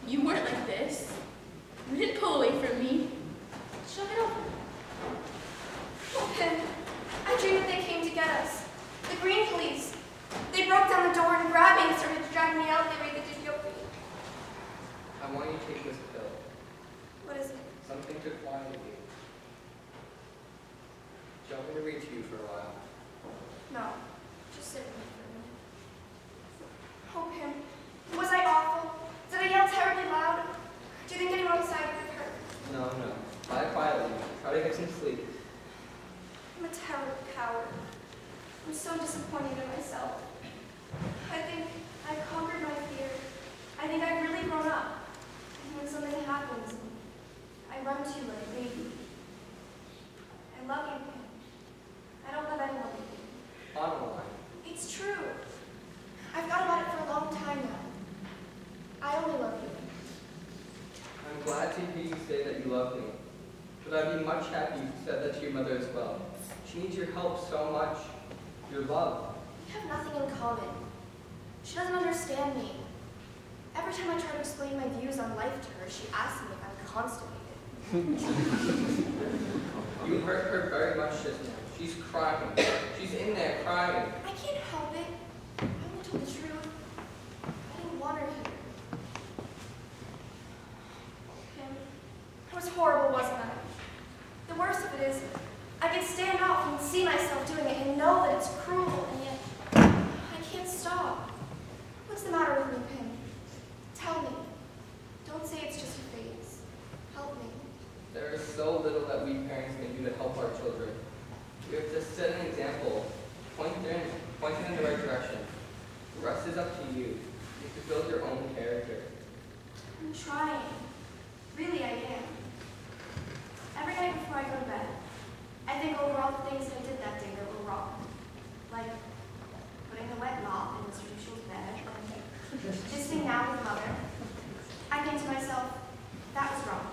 You weren't like this. You didn't pull away from me. Shove it over. Oh, Pim, I dreamed that they came to get us. The green police. They broke down the door and grabbed me and started to drag me out the way they did Yopi. I want you to take this pill. What is it? Something to quiet you. Do you want me to read to you for a while? No. Just sit with me for a minute. Oh, Pim, was I awful? Did I yell terribly loud? Do you think anyone outside would have heard? No, no. Lie quietly. Try to get some sleep. I'm a terrible coward. I'm so disappointed in myself. I think I've conquered my fear. I think I've really grown up. And when something happens, I run to you like a baby. I love you, Pam. I don't love anyone but you. Bottom line. It's true. I've thought about it for a long time now. I only love you. I'm glad to hear you say that you love me. But I'd be much happier if you said that to your mother as well. She needs your help so much. Your love. We have nothing in common. She doesn't understand me. Every time I try to explain my views on life to her, she asks me if I'm constipated. You hurt her very much just now. She's crying. She's in there crying. I can't help it. I only told the truth. I didn't want her here. Pim, I was horrible, wasn't I? The worst of it is, I can stand off and see myself doing it and know that it's cruel, and yet I can't stop. What's the matter with me, Pim? Tell me. Don't say it's just a phase. Help me. There is so little that we parents can do to help our children. We have to set an example, point them in the right direction. The rest is up to you. You have to build your own character. I'm trying. Really, I am. Every night before I go to bed, I think over all the things I did that day that were wrong. Like putting the wet mop in Mr. Dushell's bed, and dissing now with Mother. I think to myself, that was wrong.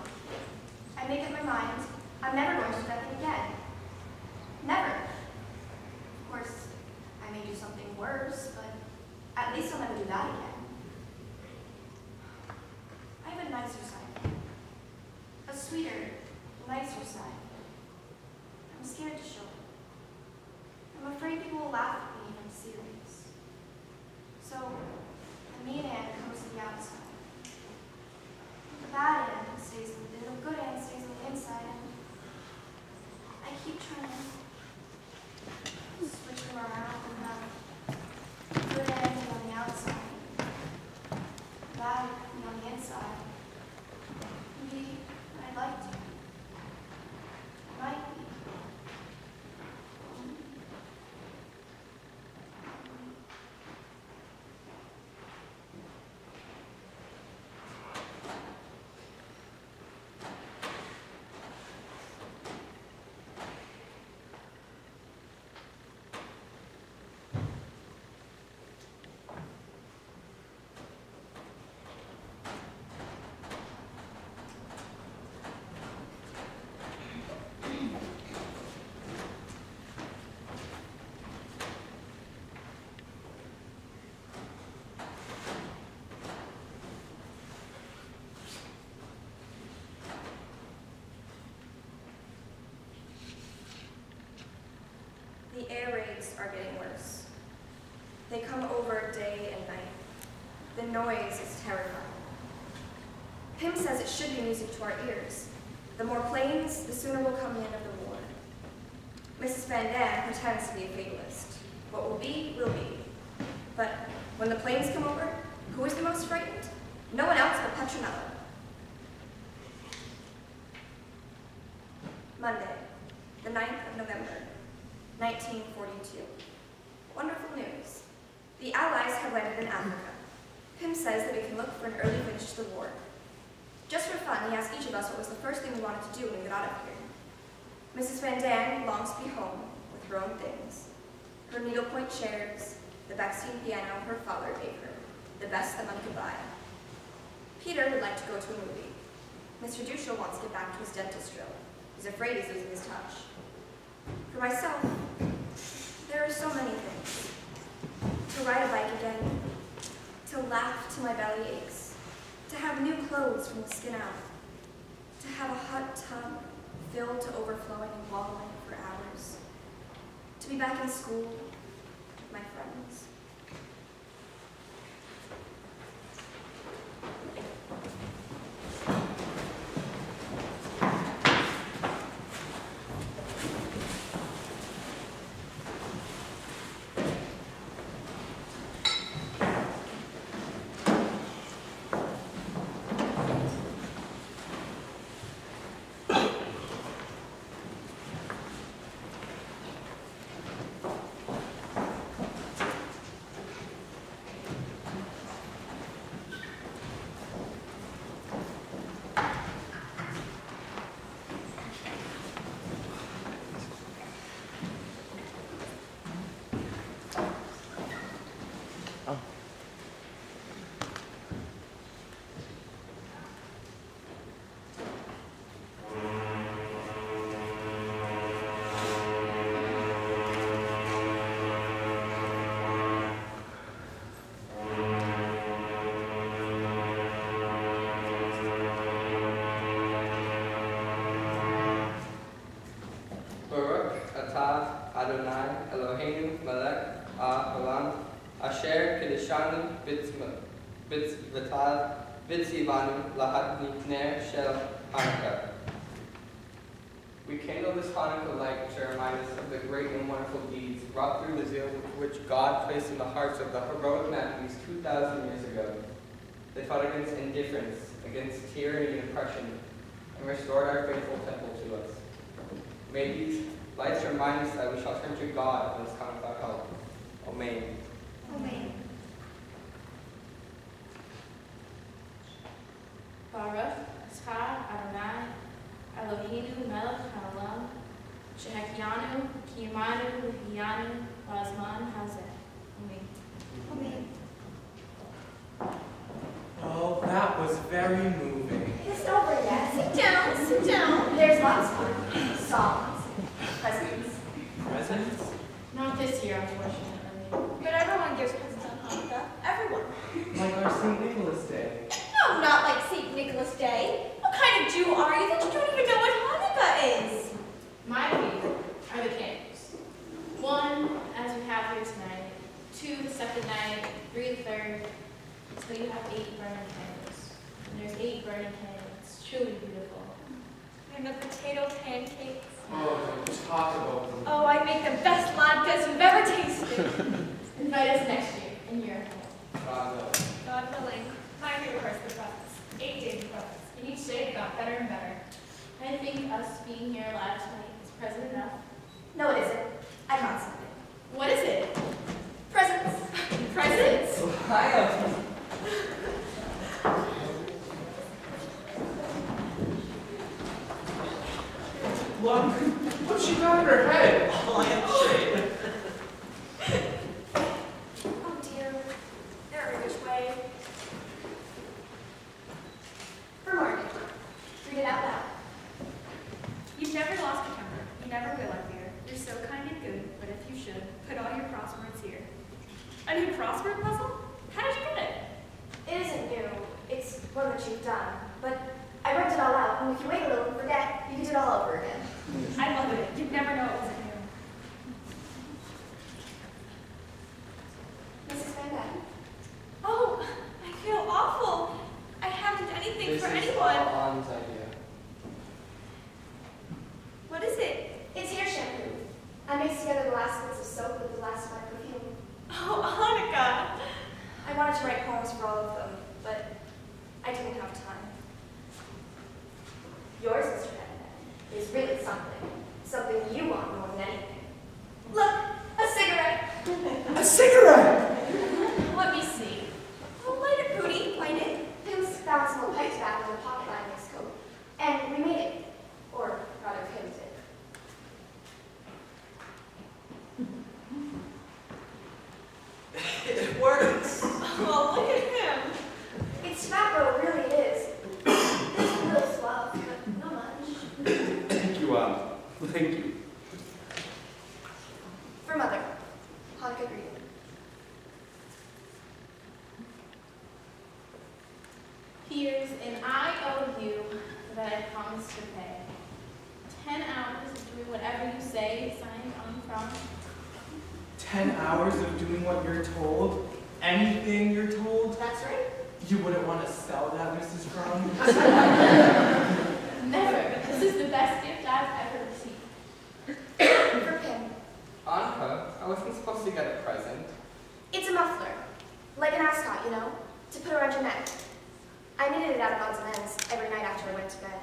I make up my mind, I'm never going to do that thing again. Never. Of course, I may do something worse, but at least I'll never do that again. I have a nicer side. A sweeter, nicer side. I'm scared to show it. I'm afraid people will laugh at me if I'm serious. So, the mean Anne comes to the outside. The bad Anne stays within, the good Anne stays on the inside, and I keep trying to switch them around and have the good Anne be on the outside, the bad be on the inside. Maybe I'd like to. I might be. should be music to our ears. The more planes, the sooner will come the end of the war. Mrs. Van Dam pretends to be a fatalist. What will be, will be. But when the planes come over, who is the most frightened? No one else but Petronella. Monday, the 9th of November, 1942. Wonderful news. The Allies have landed in Africa. Pym says that we can look for an early finish to the war. Just for fun, he asked each of us what was the first thing we wanted to do when we got out of here. Mrs. Van Dam longs to be home with her own things. Her needlepoint chairs, the Bechstein piano her father gave her, the best that money could buy. Peter would like to go to a movie. Mr. Duchel wants to get back to his dentist drill. He's afraid he's losing his touch. For myself, there are so many things. To ride a bike again, to laugh till my belly aches, to have new clothes from the skin out, to have a hot tub filled to overflowing and wallowing for hours, to be back in school with my friends. Adonai, Eloheinu, Melech, Haolam, Asher, Kedeshanu, Vital, Vitzivanu, Lahat Ner, Shel, Hanukkah. We kindle this Hanukkah light to remind us of the great and wonderful deeds wrought through the zeal which God placed in the hearts of the heroic Maccabees 2,000 years ago. They fought against indifference, against tyranny and oppression, and restored our faithful temple to us. May these lights remind us that we shall turn to God when this time without help. Amen. Amen. Baruch atah Adonai Eloheinu melech haolam shehakyanu kiyamanu v'hiyanu b'azman hazeh. Amen. Amen. Oh, that was very moving. It's over yet. Sit down, sit down. There's lots more. Songs, presents. Presents? Not this year, unfortunately. But everyone gives presents on Hanukkah. Everyone. Like our St. Nicholas Day. No, not like St. Nicholas Day. What kind of Jew are you that you don't even know what Hanukkah is? My favorite are the candles. 1, as we have here tonight. 2, the second night. 3, the third. So you have 8 burning candles. And there's 8 burning candles. It's truly beautiful. And the potato pancakes. Oh, don't talk about them. Oh, I make the best latkes you've ever tasted. Invite us next year in your home. God willing. My favorite parts of the presents. 8 days of presents. And each day it got better and better. I think us being here last night is present enough. No, it isn't. I got something. What is it? Presents. Presents? Look, what's she got in her head? Lampshade. Oh dear. Every which way. For Morgan. Read it out loud. You've never lost a temper. You never will, I fear. You're so kind and good, but if you should, put all your crosswords here. A new crossword puzzle? How did you get it? It isn't new. It's one that you've done. But I worked it all out, and if you wait a little and forget, you can do it all over again. I love it. You'd never know it wasn't new. Mrs. Van Dyne. Oh, I feel awful. I haven't anything This for is anyone. all on mixed together the last bits of soap with the last of my perfume. Oh, Hanukkah! I wanted to write poems for all of them, but I didn't have time. Yours, Mr. Henneman, is really something. Something you want more than anything. Look, a cigarette! A cigarette! Let me see. Oh, light it, Pootie, light it. Pim's found some old pipe tobacco in the pocket lining his coat, and we made it. Or rather, Pim did. It works. Oh, look at him. It's tobacco, it really is. There's a little swell, but not much. Thank you, thank you. For Mother, Hanukkah greeting. Here's an IOU that I promised to pay. 10 hours of doing whatever you say, signed on from. 10 hours of doing what you're told? Anything you're told? That's right. You wouldn't want to sell that, Mrs. Brown? Never. This is the best gift I've ever received. For Pim. Anka, I wasn't supposed to get a present. It's a muffler. Like an ascot, you know? To put around your neck. I knitted it out of odds and ends every night after I went to bed.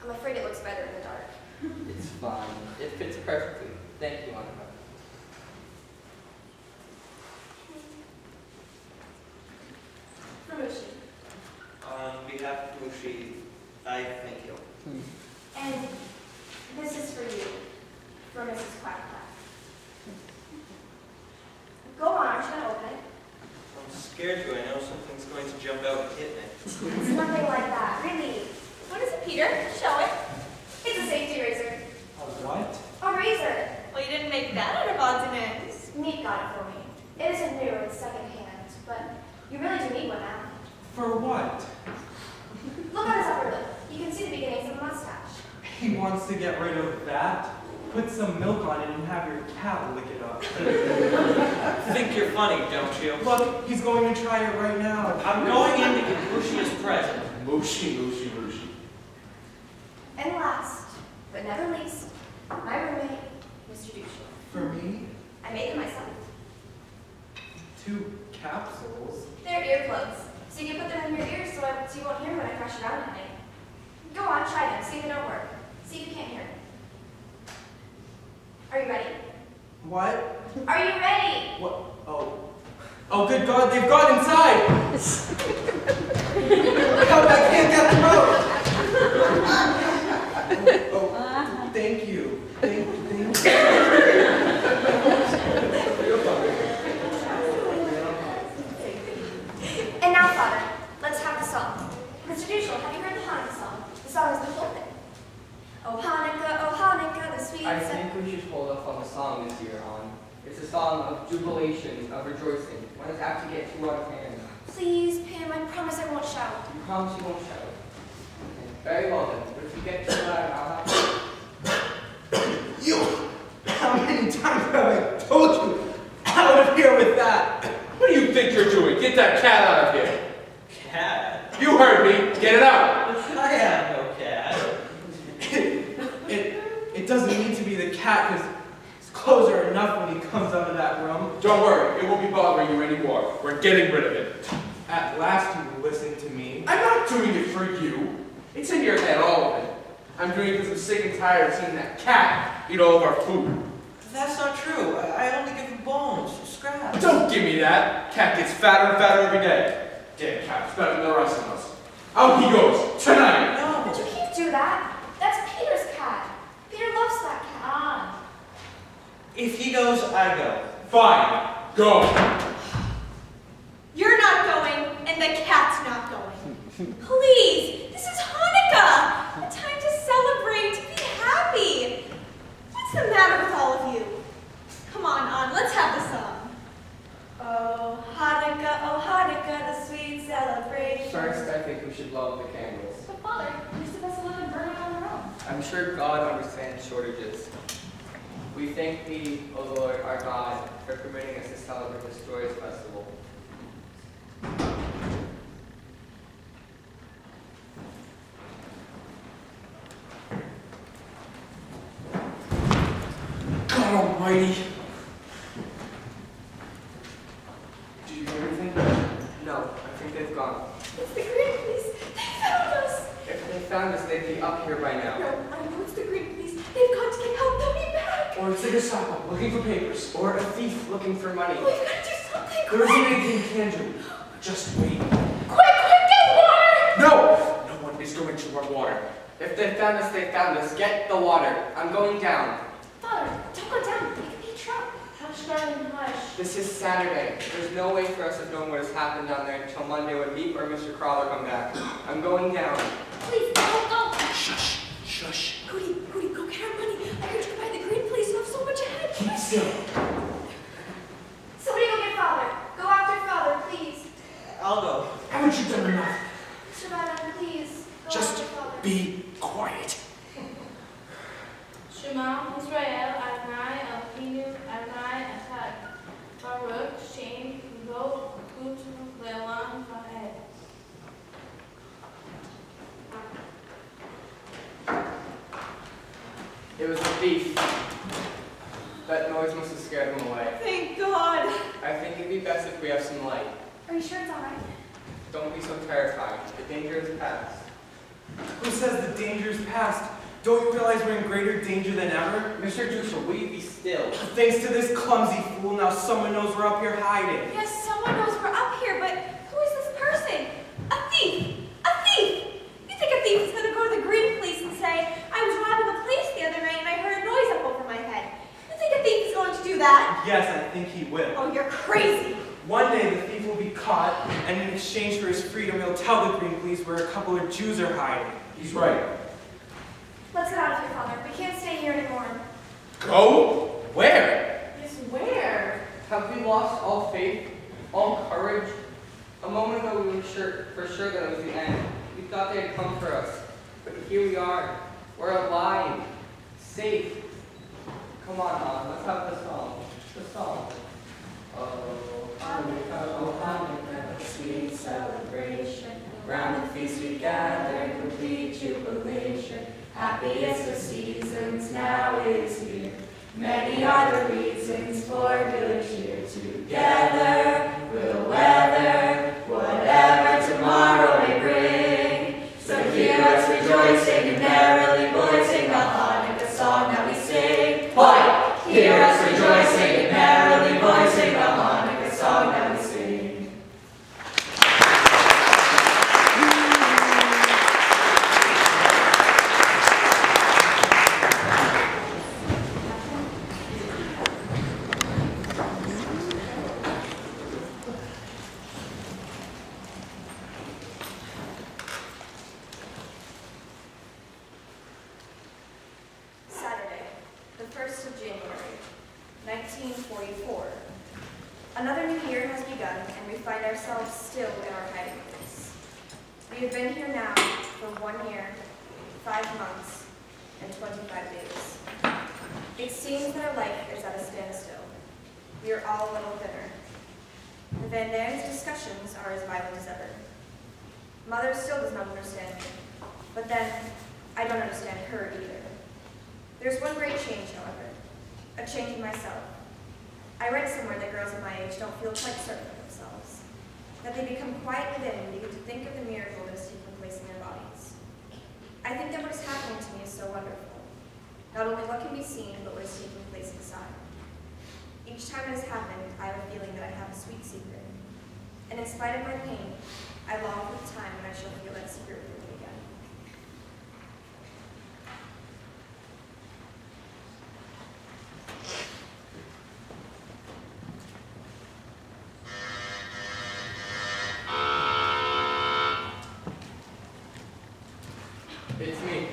I'm afraid it looks better in the dark. It's fine. It fits perfectly. Thank you, Anka. For Mushi. On behalf of Mushi, I thank you. And this is for you. For Mrs. Quack Quack. Go on, aren't you going to open it? I'm scared to. I know something's going to jump out and hit me. It's nothing like that, really. What is it, Peter? Show it. It's a safety razor. A what? A razor. Well, you didn't make that out of odds and ends. Meat got it for me. It isn't new, it's secondhand, but you really do need one now. For what? Look on his upper lip. You can see the beginnings of a mustache. He wants to get rid of that? Put some milk on it and have your cat lick it up. Think you're funny, don't you? Look, he's going to try it right now. I'm going in to give Mushi his present. Mushi, Mushi, Mushi. And last, but never least, my roommate, Mr. Dushel. For me, I made them myself. 2 capsules. They're earplugs, so you can put them in your ears so you won't hear when I crash around at night. Go on, try them, see if they don't work. See if you can't hear. Are you ready? What? Are you ready? What? Oh. Oh, good God, they've got inside! How I can't get them out! Oh, thank you. Thank you. And now, Father, let's have the song. Mr. Dushel, have you heard the Hanukkah song? The song is the whole thing. Oh Hanukkah, the sweet I think we should hold off on the song this year, On. It's a song of jubilation, of rejoicing. One is apt to get too out of hand. Please, Pim, I promise I won't shout. You promise you won't shout. Okay. Very well then, but if you get too loud, I'll have to... You! How many times have I told you? Out of here with that! What do you think you're doing? Get that cat out of here. Cat? You heard me. Get it out. I have no cat. It doesn't need to be the cat, because his clothes are enough when he comes out of that room. Don't worry. It won't be bothering you anymore. We're getting rid of it. At last you will listen to me. I'm not doing it for you. It's in your head, all of it. I'm doing it because I'm sick and tired of seeing that cat eat all of our food. That's not true. I only give him bones, scraps. Don't give me that. Cat gets fatter and fatter every day. Damn cat's better than the rest of us. Out he goes, tonight. No. But you can't do that. That's Peter's cat. Peter loves that cat. If he goes, I go. Fine. Go. You're not going, and the cat's not going. Please, this is Hanukkah. A time to celebrate, be happy. What's the matter with all of you? Come on, let's have the song. Oh Hanukkah, the sweet celebration. First, I think we should blow the candles. But Father, most of us live and burn it on their own. I'm sure God understands shortages. We thank thee, O Lord, our God, for permitting us to celebrate this joyous festival. God almighty. Did you hear anything? No, I think they've gone. It's the Green Police. They found us. If they found us, they'd be up here by now. No, I know it's the Green Police. They've got to get help. They'll be back. Or it's a Gestapo looking for papers. Or a thief looking for money. We've got to do something. There isn't anything you can do. Just wait. Quick, get water. No! No one is going to run water. If they found us, they found us. Get the water. I'm going down. Father, don't go down. It could be a trap. Hush, darling, hush. This is Saturday. There's no way for us of knowing what has happened down there until Monday when Meep or Mr. Crawler come back. I'm going down. Please, go. Shush. Shush. Hootie, go get our money. I heard you could buy the Green Police. You have so much ahead. Keep still. Somebody go get Father. Go after Father, please. I'll go. Haven't you done enough? Mr. Madden, please. Go Just after Father. be quiet. Shema, Israel, Adonai, Eloheinu, Adonai, Echad. Baruch, Shem, Bo, Kut, Le'olam, Va'ed. It was a thief. That noise must have scared him away. Thank God. I think it'd be best if we have some light. Are you sure it's all right? Don't be so terrified. The danger is past. Who says the danger is past? Don't you realize we're in greater danger than ever? Mr. Dusha, will you be still? Thanks to this clumsy fool, now someone knows we're up here hiding. Yes, someone knows we're up here, but who is this person? A thief! A thief! You think a thief is going to go to the Green Police and say, I was robbing the police the other night and I heard a noise up over my head? You think a thief is going to do that? Yes, I think he will. Oh, you're crazy. One day the thief will be caught, and in exchange for his freedom, he'll tell the Green Police where a couple of Jews are hiding. He's right. Let's get out of here, Father. We can't stay here anymore. Go? Where? Yes, where? Have we lost all faith, all courage? A moment ago we were for sure that it was the end. We thought they had come for us. But here we are. We're alive. Safe. Come on, let's have the song. The song. Oh, Hanukkah, oh, Hanukkah, sweet celebration. Round the feast we gather, complete jubilation. Happiest of seasons now is here. Many are the reasons for good cheer. Together we'll weather whatever tomorrow may bring. So hear us rejoicing and merrily voicing the Hanukkah song that we sing. Why? Hear us rejoicing and merrily voicing the Hanukkah song that we sing. Saturday, the 1st of January, 1944. Another new year has begun, and we find ourselves still in our hiding place. We have been here now for 1 year, 5 months, and 25 days. It seems that our life is at a standstill. We are all a little thinner. The Van Dan's discussions are as violent as ever. Mother still does not understand me, but then I don't understand her either. There's one great change, however, a change in myself. I read somewhere that girls of my age don't feel quite certain of themselves, that they become quiet within and begin to think of the miracle that is taking place in their bodies. I think that what is happening to me is so wonderful. Not only what can be seen, but what is taking place inside. Each time it has happened, I have a feeling that I have a sweet secret. And in spite of my pain, I long for the time when I shall feel that secret with me again. It's me.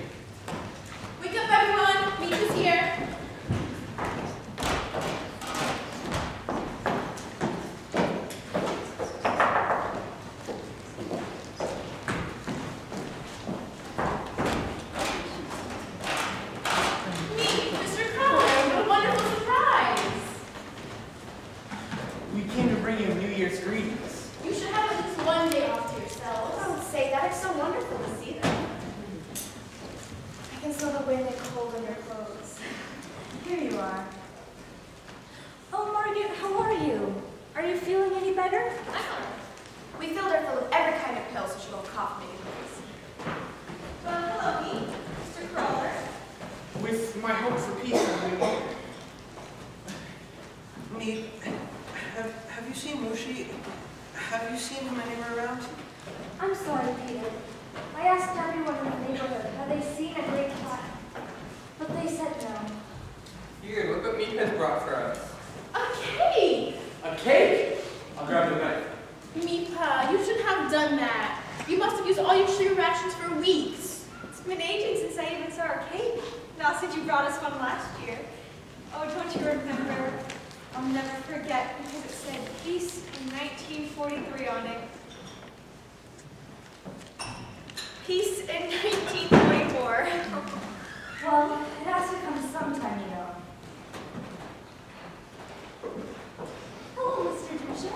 Wake up, everyone! Meet us here. Meet Mr. Crawler. What a wonderful surprise! We came to bring you New Year's greetings. You should have at least one day off to yourselves. Don't say that. It's so wonderful to see them. I can smell the wind and cold on your clothes. Here you are. Andy, have you seen Mushi? Have you seen him anywhere around? I'm sorry, Peter. I asked everyone in the neighborhood, had they seen a great cat? But they said no. Here, look what Meat has brought for us. A cake! A cake? I'll grab the knife. Meepa, you shouldn't have done that. You must have used all your sugar rations for weeks. It's been ages since I even saw a cake. Not since you brought us one last year. Oh, don't you remember? I'll never forget because it said peace in 1943 on it. Peace in 1944. Well, it has to come sometime, you know. Hello, Mr. Dusha.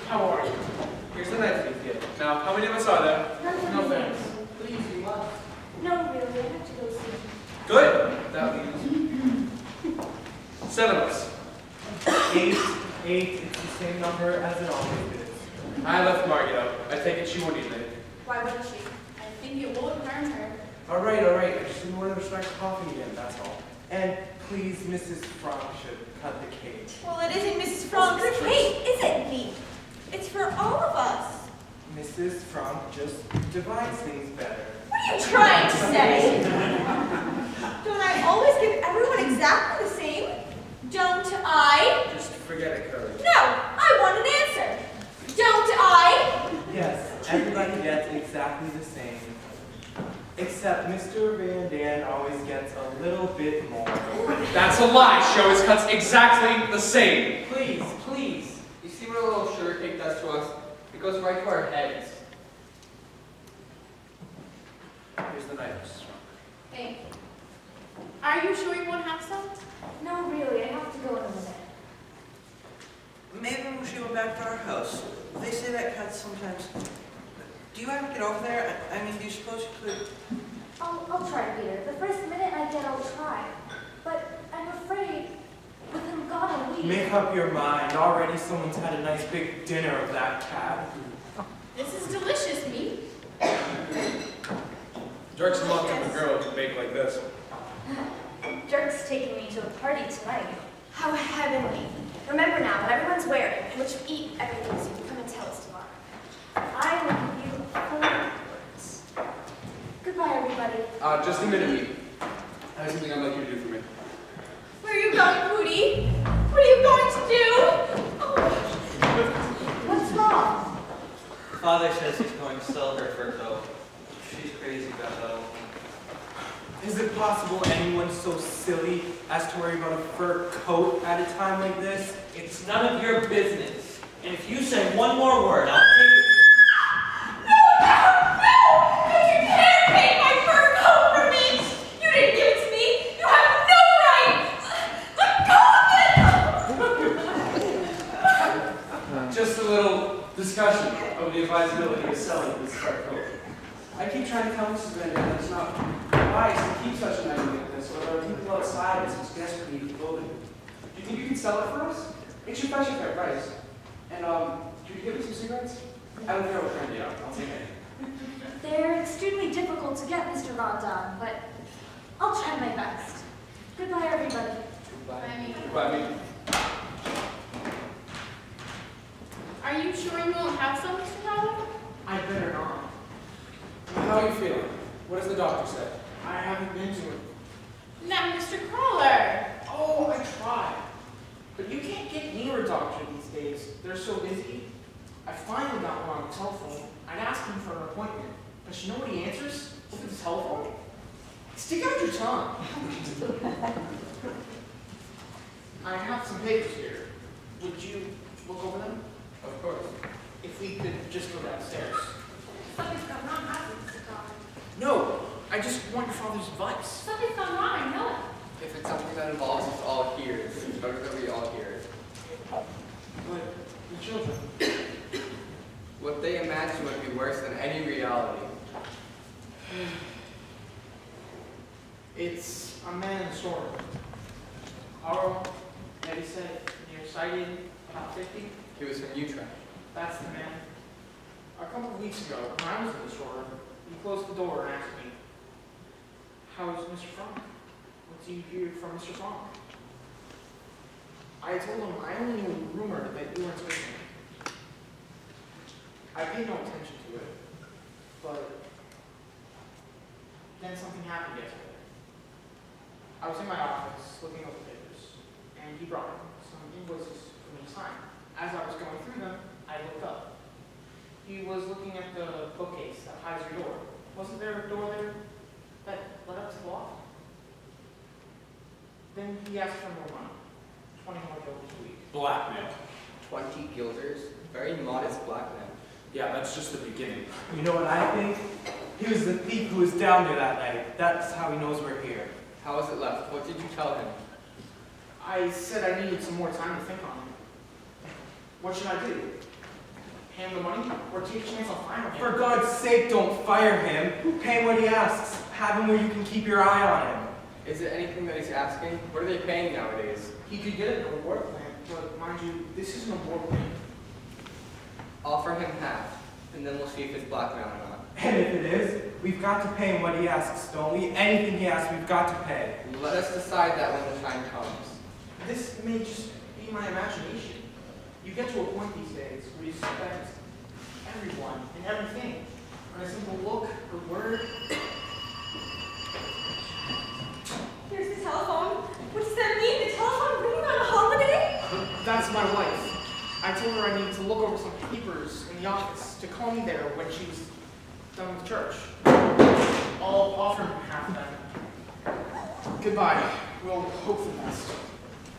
How are you? Here's the knife you get. Now, how many of us are there? None No of you. thanks. Please, you must. No, really, I have to go soon. Good. That leaves 7 of us. 8, it's the same number as it always is. I left Margaret out. I take it she won't eat later. Why wouldn't she? I think it won't harm her. All right, I just didn't want to start coughing again, that's all. And please, Mrs. Frank should cut the cake. Well, it isn't Mrs. Frank's cake, is it, me? It's for all of us. Mrs. Frank just divides things better. What are you trying to say? Don't I always give everyone exactly the same? Don't I? Just forget it, Curly. No, I want an answer. Don't I? Yes, everybody gets exactly the same. Except Mr. Van Dan always gets a little bit more. That's a lie. She always cuts exactly the same. Please, please. You see what a little sugar cake does to us? It goes right to our heads. Here's the knife, Mrs. Frank. Thank you. Are you sure you won't have some? No, really, I have to go in a minute. Maybe when she went back to our house. They say that cats sometimes. Do you ever get over there? I mean, do you suppose you could? I'll try, Peter. The first minute I get, I'll try. But I'm afraid with him gone a week. Make up your mind. Already someone's had a nice big dinner of that cat. This is delicious, meat. Dirk's luck if a girl can bake like this. Dirk's taking me to a party tonight. How heavenly. Remember now what everyone's wearing and what you eat everything so you can come and tell us tomorrow. I will give you full words. Goodbye, everybody. Just a minute, Meat. I have something I'd like you to do for me. Where are you going, Pootie? What are you going to do? Oh. What's wrong? Father says he's going to sell her fur coat. She's crazy about that. Is it possible anyone's so silly as to worry about a fur coat at a time like this? It's none of your business. And if you say one more word, I'll take it. No! You can't take my fur coat from me! You didn't give it to me! You have no right! Let go of it! Just a little discussion of the advisability of selling this fur coat. I keep trying to tell Mrs. Van Dam that it's not wise to keep such an item like this, or there are people outside as it's desperate need the building. Do you think you can sell it for us? It's your special fair price. And, could you give me some cigarettes? I don't care what kind you are. I'll take it. They're extremely difficult to get, Mr. Rondon, but I'll try my best. Goodbye, everybody. I mean, Goodbye, Meat. are you sure you won't have some, Mr. Rowland? I better not. How are you feeling? What does the doctor say? I haven't been to it. Now, Mr. Crawler. Oh, I tried. But you can't get near a doctor these days. They're so busy. I finally got one on the telephone. I'd asked him for an appointment. But you know what he answers? Over the telephone? Stick out your tongue. I have some papers here. Would you look over them? Of course. If we could just go downstairs. Something's gone wrong, hasn't it, Mr. Crawler? No, I just want your father's advice. Something's gone wrong, I know it. If it's something that involves us all here, it's better that we all hear it. But the children. What they imagine would be worse than any reality. It's a man in the store. Carl, Eddie said, nearsighted, about 50. He was from Utrecht. That's the man. A couple of weeks ago, when I was in the store, he closed the door and asked me, "How's Mr. Frank? What do you hear from Mr. Frank?" I told him I only knew a rumor that you were in Switzerland. I paid no attention to it, but then something happened yesterday. I was in my office looking over papers, and he brought some invoices for me to sign. As I was going through them, I looked up. He was looking at the bookcase that hides your door. Wasn't there a door there that led up to the loft? Then he asked for more money, 20 more guilders a week. Blackmail. 20 guilders? Very modest blackmail. Yeah, that's just the beginning. You know what I think? He was the thief who was down there that night. That's how he knows we're here. How was it left? What did you tell him? I said I needed some more time to think on it. What should I do? Hand the money or take a chance on firing him? For God's sake, don't fire him. Pay him what he asks. Have him where you can keep your eye on him. Is it anything that he's asking? What are they paying nowadays? He could get a reward plan, but mind you, this is an award plan. Offer him half, and then we'll see if it's blackmail or not. And if it is, we've got to pay him what he asks, don't we? Anything he asks, we've got to pay. Let us decide that when the time comes. This may just be my imagination. You get to a point these days where you suspect everyone and everything on a simple look or word. Here's the telephone. What does that mean? The telephone ringing on a holiday? That's my wife. I told her I needed to look over some papers in the office to call me there when she was done with church. I'll offer half of that. Goodbye. We'll hope for the best.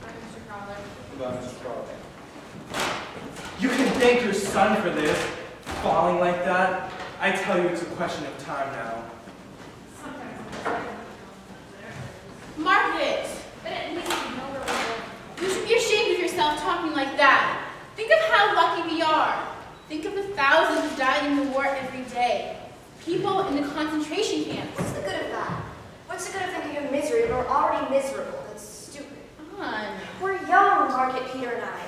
Bye, Mr. Crowley. Goodbye, Mr. Crowley. You can thank your son for this. Falling like that, I tell you it's a question of time now. Margaret! But at least you know where we're going. You should be ashamed of yourself talking like that. Think of how lucky we are. Think of the thousands who died in the war every day. People in the concentration camps. What's the good of that? What's the good of thinking of misery when we're already miserable? That's stupid. On. We're young, Margaret, Peter, and I.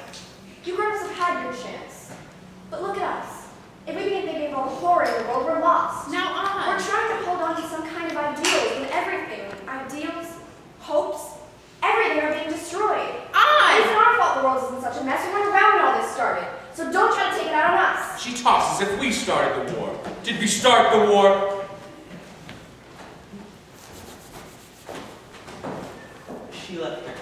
You grown-ups have had your chance. But look at us. If we begin thinking of all the horror in the world, we're lost. Now on. We're trying to hold on to some kind of ideals, and everything, ideals, hopes, everything are being destroyed. It's not our fault the world is in such a mess. We weren't around when all this started. So don't try to take it out on us. She talks as if we started the war. Did we start the war? She left her.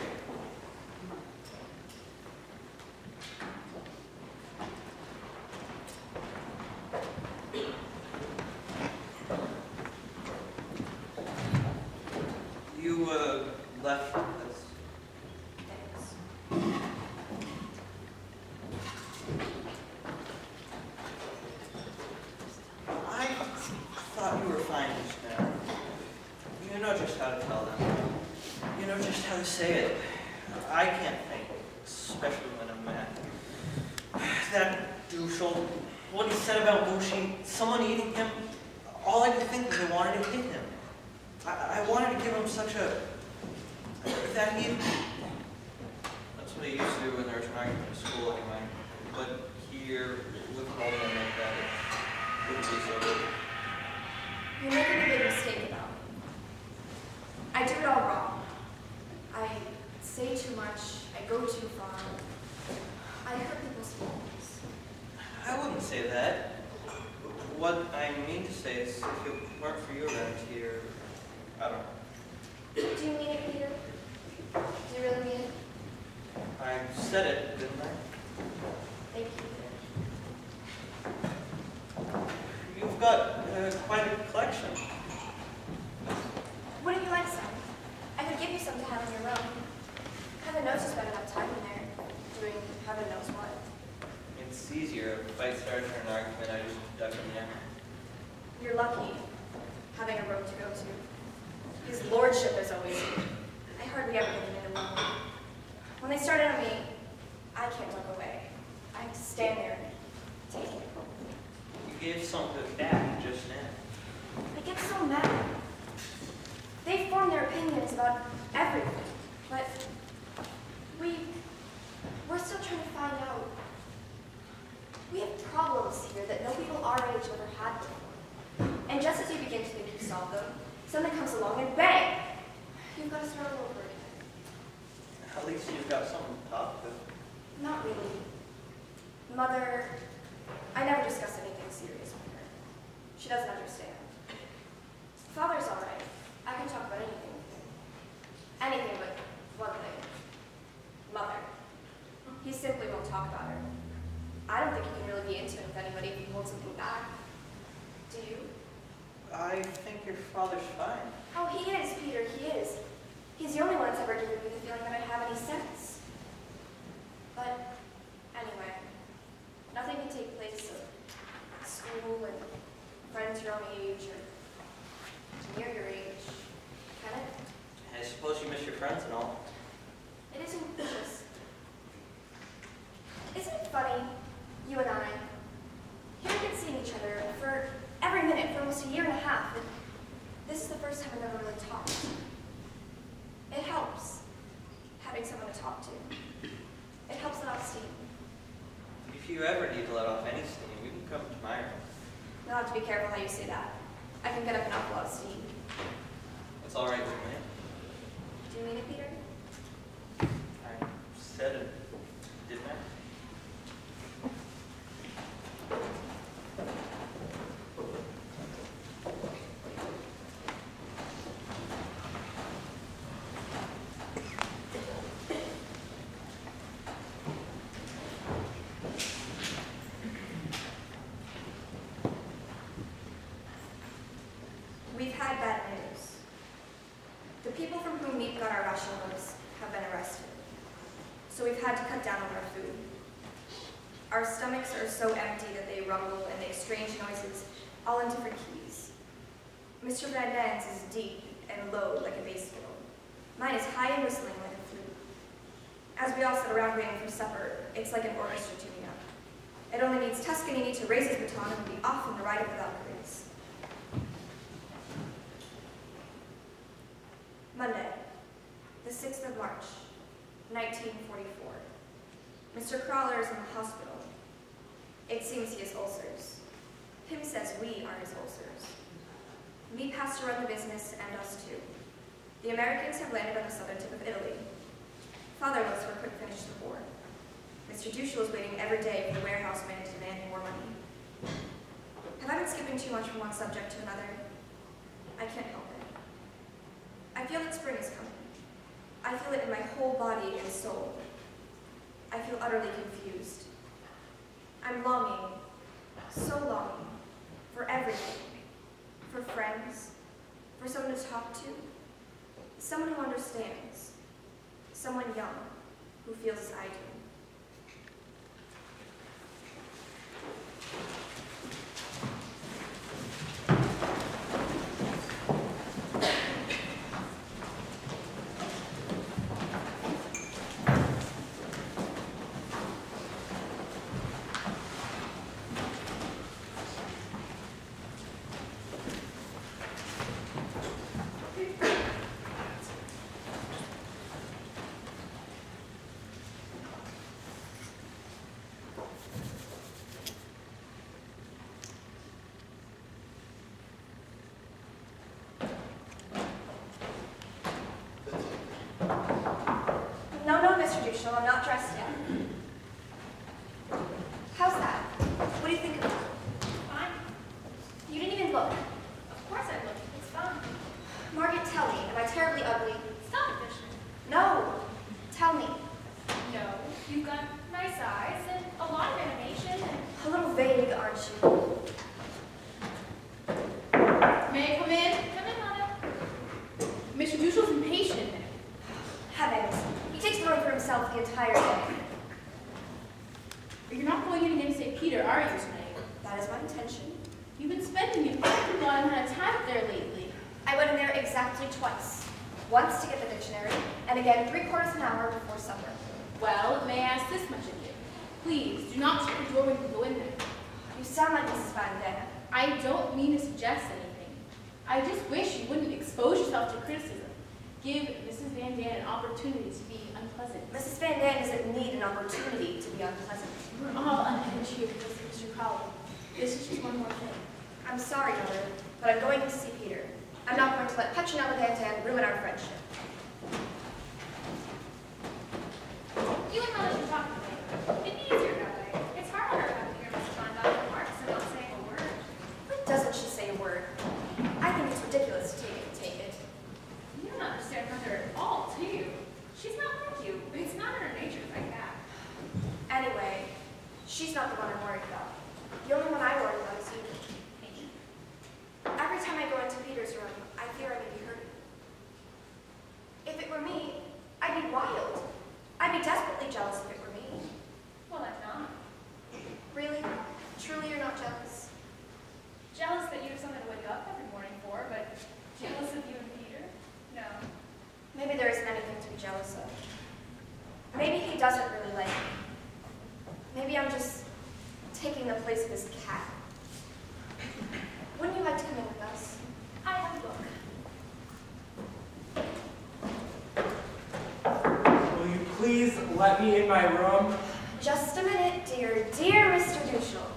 You, left us. I thought you were fine just now. You know just how to tell them. You know just how to say it. I can't think, especially when I'm mad. That douche-old, what he said about Bushi, someone eating him, all I could think was I wanted to hit him. I wanted to give him such a, that he, that's what he used to do when they were trying to school anyway. But here, with holding him like that, it wouldn't be so good. You're making a big mistake about me. I do it all wrong. I say too much. I go too far. I hurt people's feelings. I wouldn't say that. What I mean to say is, if it weren't for you around here, I don't know. Do you mean it, Peter? Do you really mean it? I said it, didn't I? Thank you, Peter. You've got quite a collection. Wouldn't you like some? I could give you some to have in your room. Heaven knows you spend enough time in there, doing heaven knows what. It's easier. If I started an argument, I just duck in there. You're lucky, having a room to go to. His lordship is always here. I hardly ever get in a room. When they started on me, I can't look away. I have to stand there and take it. You gave something back just now. I get so mad. They form their opinions about everything, but we're still trying to find out. We have problems here that no people our age ever had before. And just as you begin to think you've solved them, something comes along and bang! You've got to start all over again. At least you've got someone to talk to. Not really. Mother, I never discuss anything serious with her. She doesn't understand. Father's all right. I can talk about anything with him. Anything but one thing. Mother. He simply won't talk about her. I don't think he can really be intimate with anybody if he holds something back. Do you? I think your father's fine. Oh, he is, Peter, he is. He's the only one that's ever given me the feeling that I have any sense. But, anyway, nothing can take place at school and friends your own age or near your age. Can it? I suppose you miss your friends and all. It isn't just... Isn't it funny, you and I? Here we've been seeing each other for every minute for almost a year and a half, and this is the first time we've ever really talked. It helps, having someone to talk to. It helps let off steam. If you ever need to let off any steam, you can come to my room. You'll have to be careful how you say that. I can get up an awful lot of steam. It's all right with me. Do you mean it, Peter? I said it, didn't I? We've had bad news. The people from whom we've got our ration loads have been arrested. So we've had to cut down on our food. Our stomachs are so empty that they rumble and make strange noises, all in different keys. Mr. Van Dan's is deep and low like a bass fiddle. Mine is high and whistling like a flute. As we all sit around waiting for supper, it's like an orchestra tuning up. It only needs Toscanini to raise his baton and be off on the ride of the Valkyries. Monday, the 6th of March, 1944. Mr. Crawler is in the hospital. It seems he has ulcers. Pim says we are his ulcers. Meat has to run the business, and us too. The Americans have landed on the southern tip of Italy. Father looks for a quick finish to the war. Mr. Duschel is waiting every day for the warehouse man to demand more money. Have I been skipping too much from one subject to another? I can't help it. I feel that spring is coming. I feel it in my whole body and soul. I feel utterly confused. I'm longing, so longing, for everything. For friends, for someone to talk to, someone who understands, someone young who feels as I do. Mr. Duschel, I'm not dressed yet. How's that? What do you think of it? Fine. You didn't even look. Of course I look. It's fun. Margaret, tell me, am I terribly ugly? Stop it, Fishman. No. Tell me. No. You've got nice eyes and a lot of animation and... A little vague, aren't you? May I come in? Come in, Mother. Mr. Duschel's impatient. Heavens. He takes the room for himself the entire day. You're not going in again to say Peter, are you, tonight? That is my intention. You've been spending an awful lot of time there lately. I went in there exactly twice. Once to get the dictionary, and again 3/4 an hour before supper. Well, may I ask this much of you? Please, do not shut the door when you go in there. You sound like Mrs. Van Dam. I don't mean to suggest anything. I just wish you wouldn't expose yourself to criticism. Give Mrs. Van Dam an opportunity to be unpleasant. Mrs. Van Dam doesn't need an opportunity to be unpleasant. We're all unhinged here because of Mr. Crowley. This is just one more thing. I'm sorry, Mother, but I'm going to see Peter. I'm not going to let Petronella Van Dam ruin our friendship. not the one I'm worried about. The only one I worry about is you. Every time I go into Peter's room, I fear I may be hurting. If it were me, I'd be wild. I'd be desperately jealous if it were me. Well, I'm not. Really? Truly you're not jealous? Jealous that you have something to wake up every morning for, but jealous of you and Peter? No. Maybe there isn't anything to be jealous of. Maybe he doesn't really like me. Maybe I'm just taking the place of his cat. Wouldn't you like to come in with us? I have a book. Will you please let me in my room? Just a minute, dear Mr. Dushel.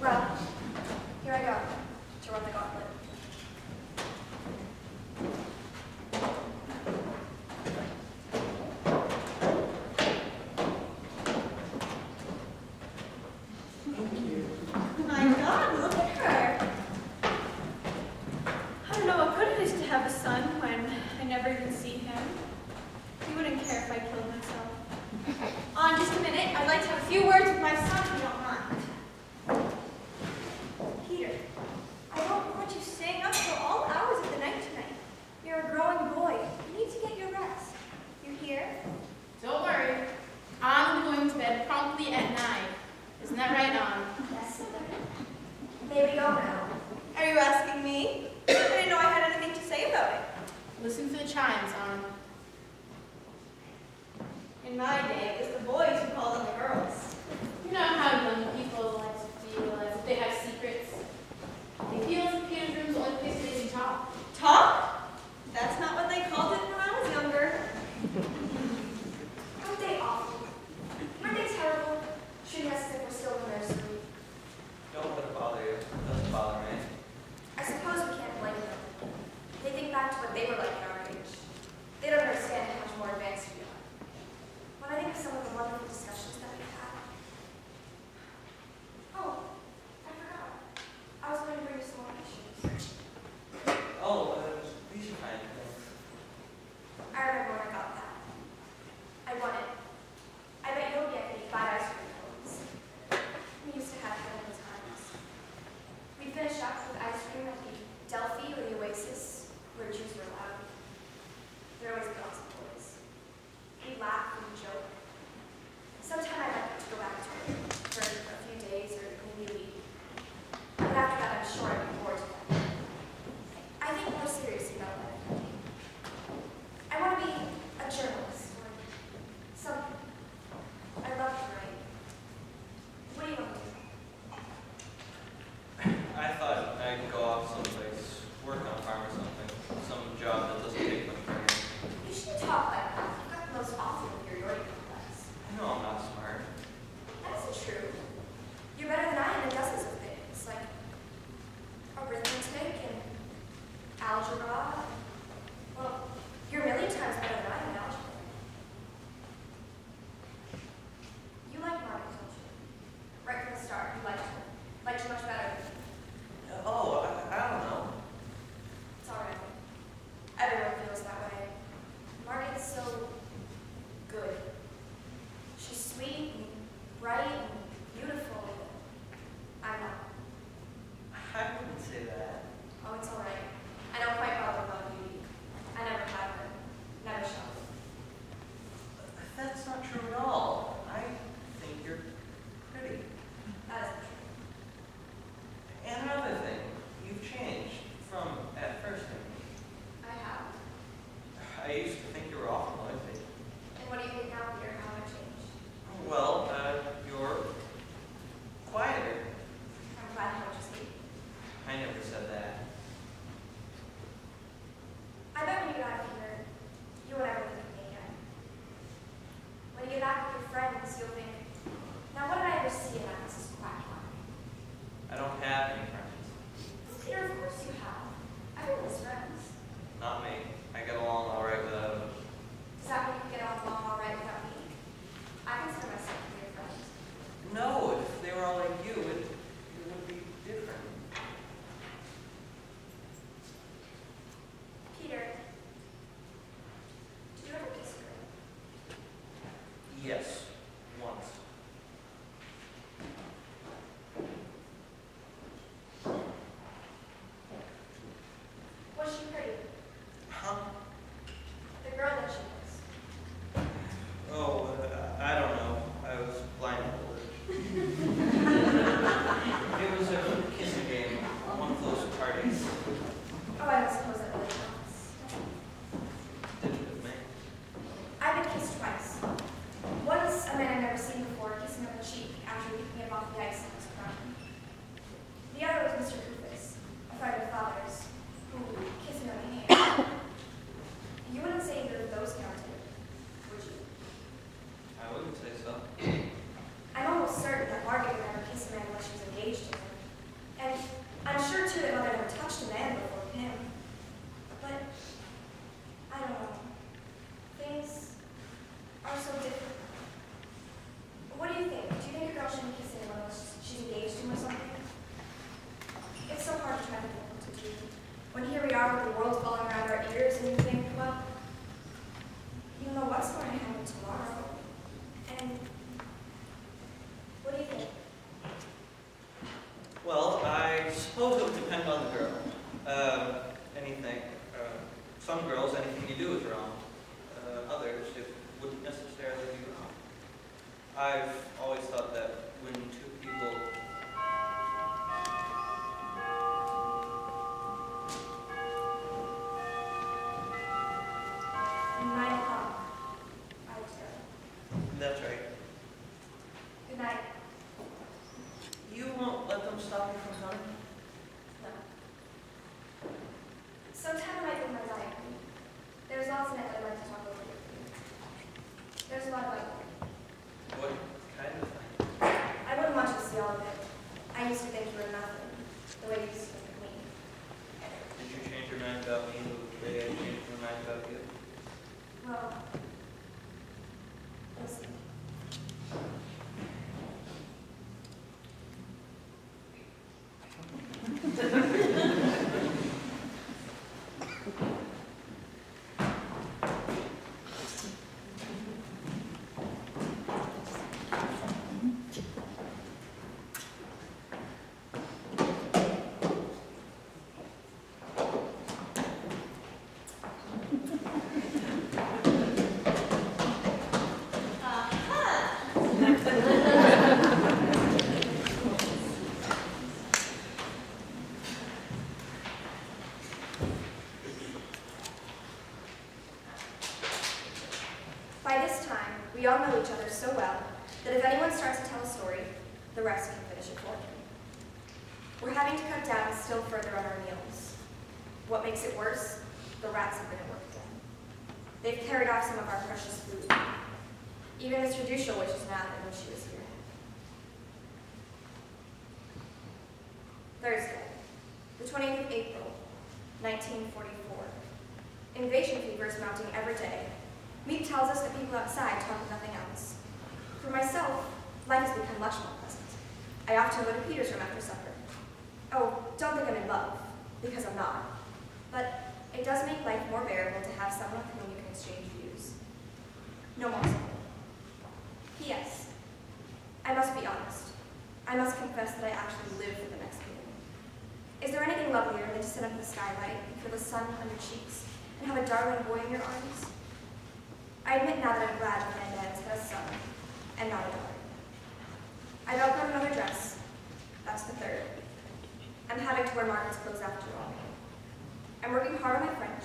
Well, here I go, to run the gauntlet. My God, look at her. I don't know what good it is to have a son when I never even see him. He wouldn't care if I killed myself. Just a minute. I'd like to have a few words with my son, if you don't mind. Peter, I don't want you staying up till all hours of the night tonight. You're a growing boy. You need to get your rest. You hear? Don't worry. I'm going to bed promptly at 9. Isn't that right, Ann? Yes, mother. May we go now? Are you asking me? I didn't know I had anything to say about it. Listen for the chimes, Ann. In my day, it was the boys who called on the girls. You know how young people like to feel as if they have secrets. They feel as if Peter's room's the only place they can talk. Talk? That's not what they called it when I was younger. Aren't they awful? Aren't they terrible? Treating us as if we're still in nursery. Don't let it bother you. It doesn't bother me. I suppose we can't blame them. They think back to what they were like at our age. They don't understand how much more advanced we are. When I think of some of the wonderful discussions that we've had. Oh, I forgot. I was going to bring you some more pictures. Oh, these are fine. Thanks. I remember when I got that. I won it. I bet you'll get me 5 ice cream cones. We used to have them in the times. We'd finish up with ice cream at the Delphi or the Oasis, where Jews were allowed. There'd always be lots of boys. We'd laugh and joke. Sometime I'd like to go back to it for a few days or maybe a week. But after that, I'm sure I'd be bored to death. I think more seriously about life. I want to be a journalist or something. I love to write. What do you want to do? I thought I could go off someplace, work on a farm or something. Some job that doesn't take much training. You shouldn't talk like that. You've got the most awful inferiority complex. I know I'm not smart. That isn't true. You're better than I am in dozens of things, like arithmetic and algebra. Well, you're a million times better than I am in algebra. You like Margaret, don't you? Right from the start, you liked her. Liked her much better. Oh, I don't know. It's all right. Everyone feels that way. Margaret's so good. She's sweet and bright and beautiful. I'm not. I wouldn't say that. Oh, it's all right. I know quite well about beauty. I never have been. Never shall. That's not true at all. I think you're pretty. That isn't true. And another thing, you've changed from at first. I have. I used to think you were awful noisy. And what do you think now, Peter? How have I changed? Well, you're quieter. I'm glad how much you speak. I never said that. I bet when you get out of here, you won't ever think of me again. When you get back with your friends, you'll think, now what did I ever see in that Mrs. Quackline? I don't have any friends. Well, Peter, of course you have. Everyone has friends. Not me. I get along all right without them. Does that mean you can get along all right without me? I consider myself to be your friend. No, if they were all like you, it would be different. Peter, did you ever kiss a girl? Yes, once. off the ice on his crown. The other was Mr. Rufus, a friend of father's, who kissed me on the hand. You wouldn't say either of those counted, would you? I wouldn't say so. I'm almost certain that Margaret would never kiss a man unless she was engaged to him. And I'm sure, too, that Mother never touched a man before him. But, I don't know. Things are so different. What do you think? Do you think a girl shouldn't kiss anyone unless she's engaged to him or something? It's so hard to try to think what to do. When here we are with the world falling around our ears and you think, well, you don't know what's going to happen tomorrow. And what do you think? Well, I suppose it would depend on the girl. Anything. Some girls, anything you do is wrong. Others, it wouldn't necessarily be wrong. I've always thought that when two people That's right. Good night. You won't let them stop you from coming? No. Sometime when I do my diary, there's lots in it that I'd like to talk over with you. There's a lot of What kind of thing? I wouldn't want you to see all of it. I used to think you were nothing, the way you used to think of me. Did you change your mind about me the way I changed my mind about you? Well, listen. By this time, we all know each other so well that if anyone starts to tell a story, the rest can finish it for him. We're having to cut down still further on our meals. What makes it worse? The rats have been at work again. They've carried off some of our precious food. Even Mr. Duchel wishes now than when she was here. Thursday, the 20th of April, 1944. Invasion fever is mounting every day. Meade tells us that people outside talk of nothing else. For myself, life has become much more pleasant. I often go to Peter's room after supper. Oh, don't think I'm in love, because I'm not. But it does make life more bearable to have someone with whom you can exchange views. No more so. P.S. I must be honest. I must confess that I actually live for the next meeting. Is there anything lovelier than to sit under the skylight and feel the sun on your cheeks and have a darling boy in your arms? I admit now that I'm glad that my dad has a son and not a daughter. I've outgrown another dress. That's the third. I'm having to wear Margaret's clothes after all. I'm working hard on my French,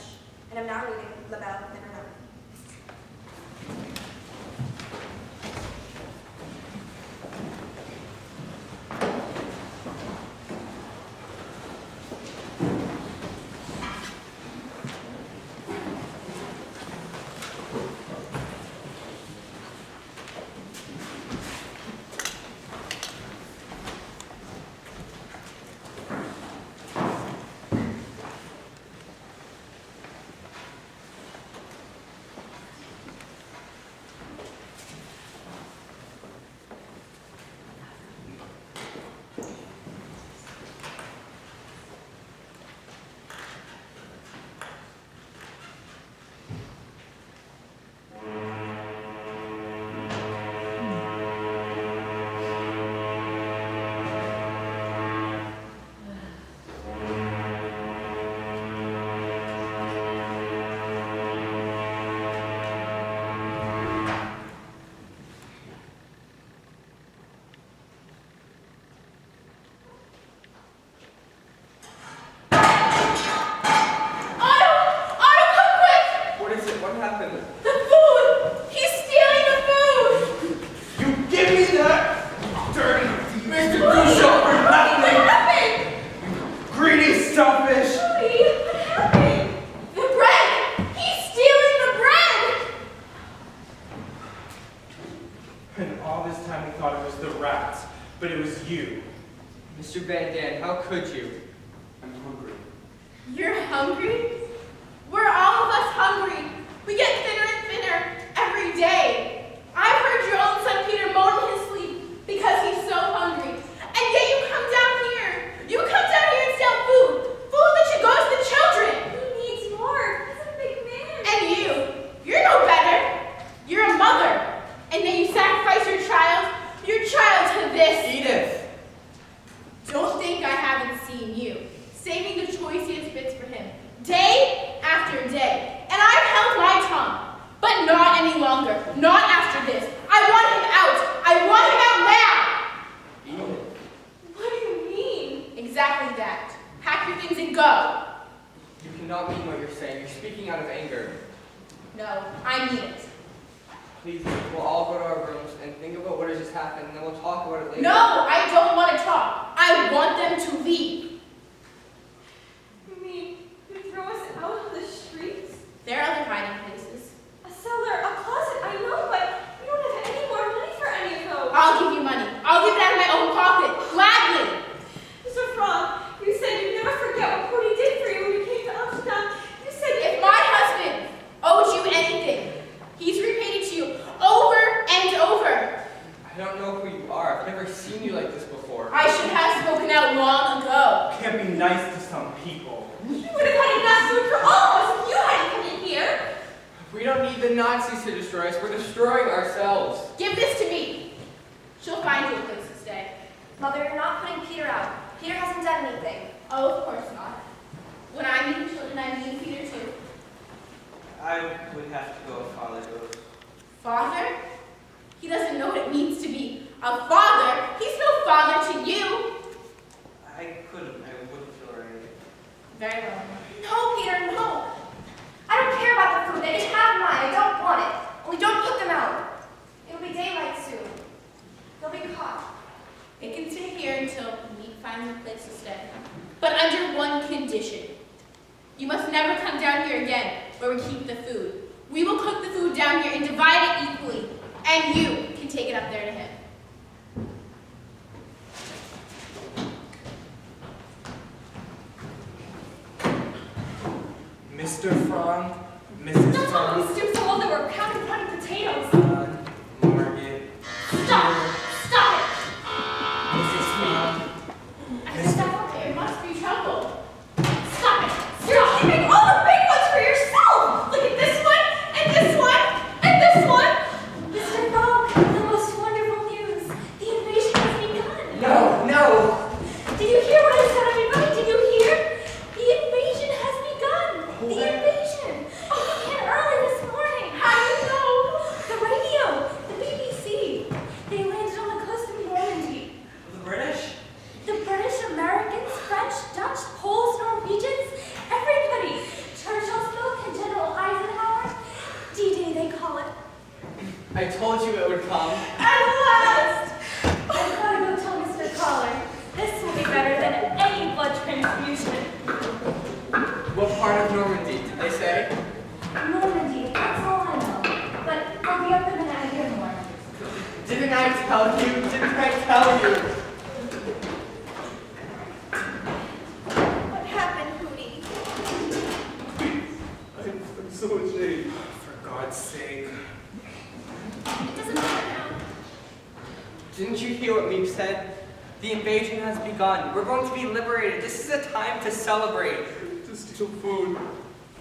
and I'm now reading La Belle Never Known. but it was you. Mr. Van Dam, how could you? I'm hungry. You're hungry? We're all of us hungry. We get thinner and thinner every day. I've heard your own son Peter moan in his sleep because he's so hungry. And yet you come down here. You come down here and sell food. Food that should go to the children. He needs more. He's a big man. And you're no better. You're a mother. And then you sacrifice your child to this. Edith! Don't think I haven't seen you, saving the choicest bits for him, day after day. And I've held my tongue, but not any longer, not after this. I want him out. I want him out now. Edith. What do you mean? Exactly that. Pack your things and go. You cannot mean what you're saying. You're speaking out of anger. No, I mean it. Please, we'll all go to our rooms and think about what has just happened, and then we'll talk about it later. No, I don't want to talk. I want them to leave. You mean you throw us out on the streets? There are other hiding places. A cellar, a closet, I know, but we don't have any more money for any of those. I'll give you money. I'll give it out of my own pocket, gladly. Mr. Franck, you said you'd never forget what Cody did for you when you came to Amsterdam. You said If my husband owed you anything, he's repaid it to you over and over. I don't know who you are. I've never seen you like this before. I should have spoken out long ago. Can't be nice to some people. you would have had enough food for all of us if you hadn't come in here. We don't need the Nazis to destroy us. We're destroying ourselves. Give this to me. She'll find you a place to stay. Mother, you're not putting Peter out. Peter hasn't done anything. Oh, of course not. When I mean children, I mean Peter too. I would have to go if Father goes. Father? He doesn't know what it means to be a father. He's no father to you. I couldn't. I wouldn't feel right. Very well. No, Peter, no. I don't care about the food. They can have mine. I don't want it. Only don't put them out. It'll be daylight soon. They'll be caught. They can stay here until we find a place to stay. But under one condition. You must never come down here again where we keep the food. We will cook the food down here and divide it equally. And you can take it up there to him. Mr. Franck, Mrs. Don't tell me Franck, stoop so low that we're pounding potted potatoes. Margaret, Stop! Stop it! Mrs. Franck. I thought there must be trouble. Stop it! You're keeping all the big ones for yourself! Look at this one, and this one, and this one! Mr. Franck, the most wonderful news. The invasion has begun. No, no. Did you hear what I said, everybody? Did you hear? The invasion has begun. The invasion. It began early this morning. How do you know? The radio, the BBC. They landed on the coast of Normandy. The British? The British, Americans, French, Dutch, Poles, Norwegians, everybody. Churchill spoke and General Eisenhower. D-Day, they call it. I told you it would come. At last! I've got to go tell Mr. Collar. This will be better than any blood transfusion. What part of Normandy did they say? Normandy, that's all I know. But I'll be up in a minute, I hear more. Didn't I tell you? Didn't I tell you? What happened, Hootie? I'm so ashamed. For God's sake. It doesn't matter now. Didn't you hear what Meep said? The invasion has begun. We're going to be liberated. This is a time to celebrate. To steal food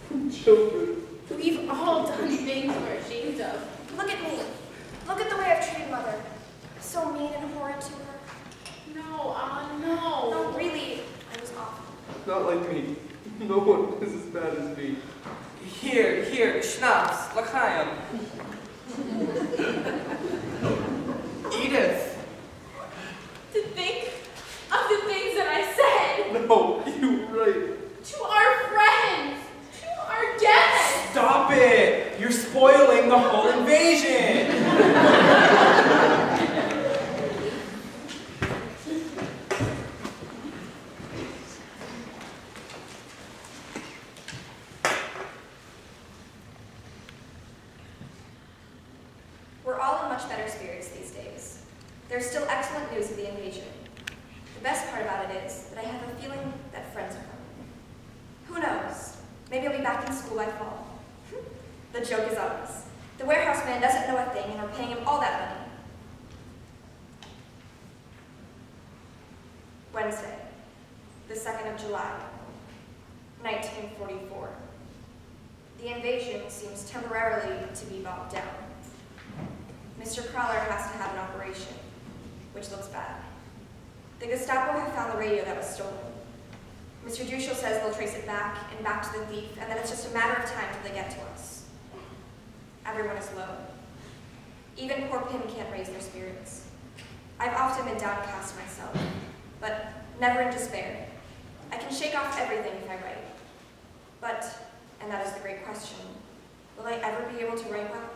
from children. We've all done things we're ashamed of. Look at me. Look at the way I've treated Mother. So mean and horrid to her. No, No, no. really, I was awful. Not like me. No one is as bad as me. Here, schnapps, l'chaim. Edith. To think of the things that I said No, you're right. to our friends, to our guests. Stop it! You're spoiling the whole invasion! We're all in much better spirits these days. There's still excellent news of the invasion. The best part about it is that I have a feeling that friends are coming. Who knows? Maybe I'll be back in school by fall. The joke is on us. The warehouse man doesn't know a thing, and we're paying him all that money. Wednesday, the 2nd of July, 1944. The invasion seems temporarily to be bogged down. Mr. Crawler has to have an operation, which looks bad. The Gestapo have found the radio that was stolen. Mr. Duschel says they'll trace it back and back to the thief, and then it's just a matter of time till they get to us. Everyone is low. Even poor Pim can't raise their spirits. I've often been downcast myself, but never in despair. I can shake off everything if I write. But, and that is the great question, will I ever be able to write well?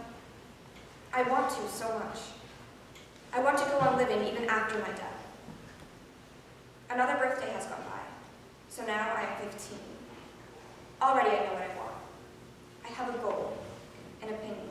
I want to so much. I want to go on living even after my death. Another birthday has gone by, so now I am 15. Already I know what I want. I have a goal, an opinion.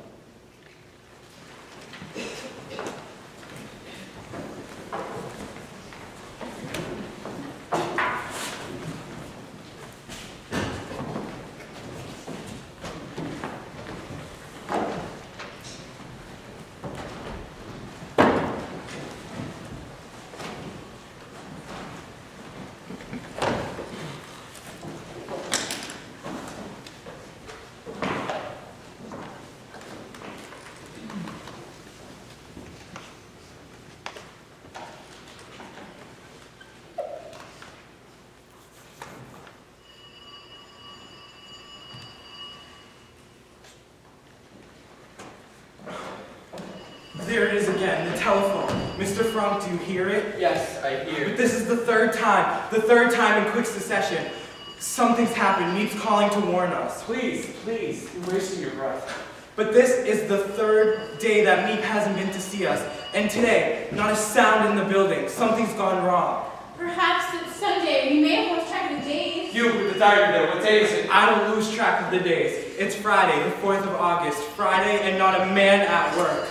There it is again, the telephone. Mr. Frank, do you hear it? Yes, I hear. But this is the third time in quick succession. Something's happened. Meep's calling to warn us. Please, please, you're wasting your breath. But this is the third day that Meep hasn't been to see us. And today, not a sound in the building. Something's gone wrong. Perhaps it's Sunday. We may have lost track of the days. You with the diary there, what day is it? I don't lose track of the days. It's Friday, the 4th of August. Friday, and not a man at work.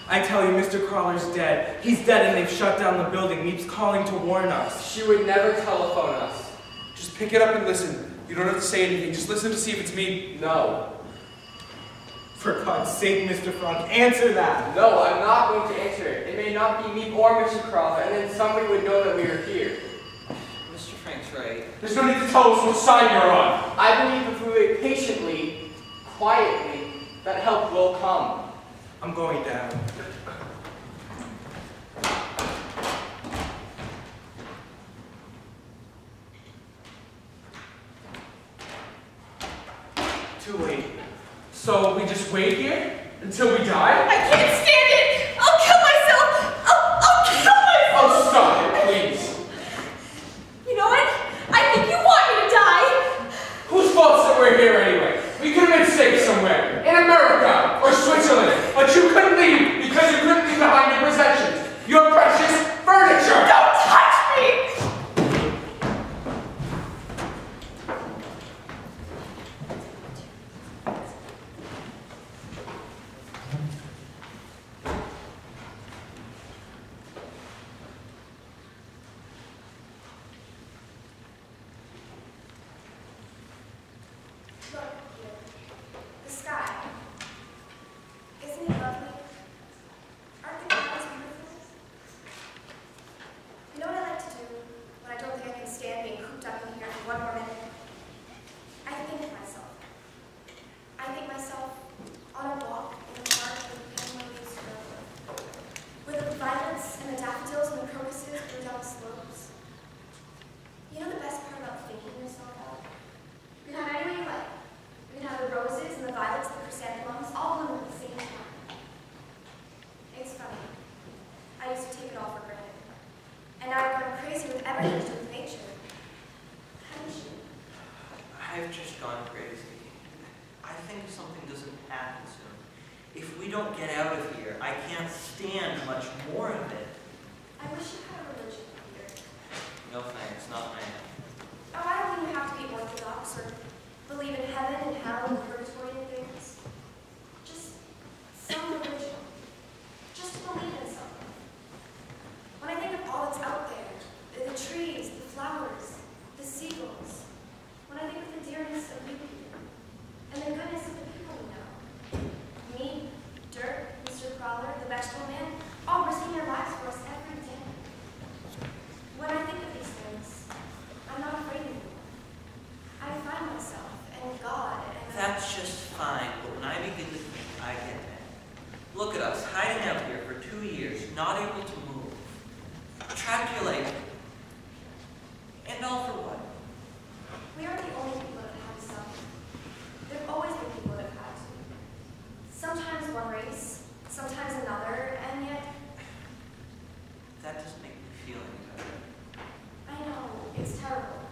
I tell you, Mr. Crawler's dead. He's dead and they've shut down the building. Meep's calling to warn us. She would never telephone us. Just pick it up and listen. You don't have to say anything. Just listen to see if it's me. No. For God's sake, Mr. Frank, answer that. No, I'm not going to answer it. It may not be me or Mr. Crawler, and then somebody would know that we are here. Mr. Frank's right. There's no need to tell us what side you're on. I believe if we wait patiently, quietly, that help will come. I'm going down. Too late. So we just wait here until we die? I can't stand it! I'll kill myself! I'll kill myself! Oh, stop it, please. You know what? I think you want me to die! Whose fault that we're here anyway? We could have been safe somewhere. In America or Switzerland. But you couldn't leave because you couldn't leave behind your possessions. Your precious furniture. Don't touch me! Look here. The sky. Isn't it lovely? Aren't the clouds beautiful? You know what I like to do when I don't think I can stand being cooped up in here for one more minute? I think of myself. I think myself on a walk in the park with the pale leaves with the violets and the daffodils and the crocuses grew down the slopes. You know the best part about thinking yourself out? You can have any way you like. You can have the roses and the violets and the chrysanthemums all bloom at the same time. It's funny. I used to take it all for granted. And now I've gone crazy with everything to do with nature. Haven't you? I've just gone crazy. I think something doesn't happen soon. If we don't get out of here, I can't stand much more of it. I wish you had a religion, Peter. No thanks, not mine. Oh, I don't mean you have to be orthodox or believe in heaven and hell and purgatory and things. Just some religion. Just believe in something. Look at us, hiding out here for 2 years, not able to move. Trapped here like... And all for what? We aren't the only people that have had to suffer. There have always been people that have had to. Sometimes one race, sometimes another, and yet... That doesn't make me feel any better. I know, it's terrible.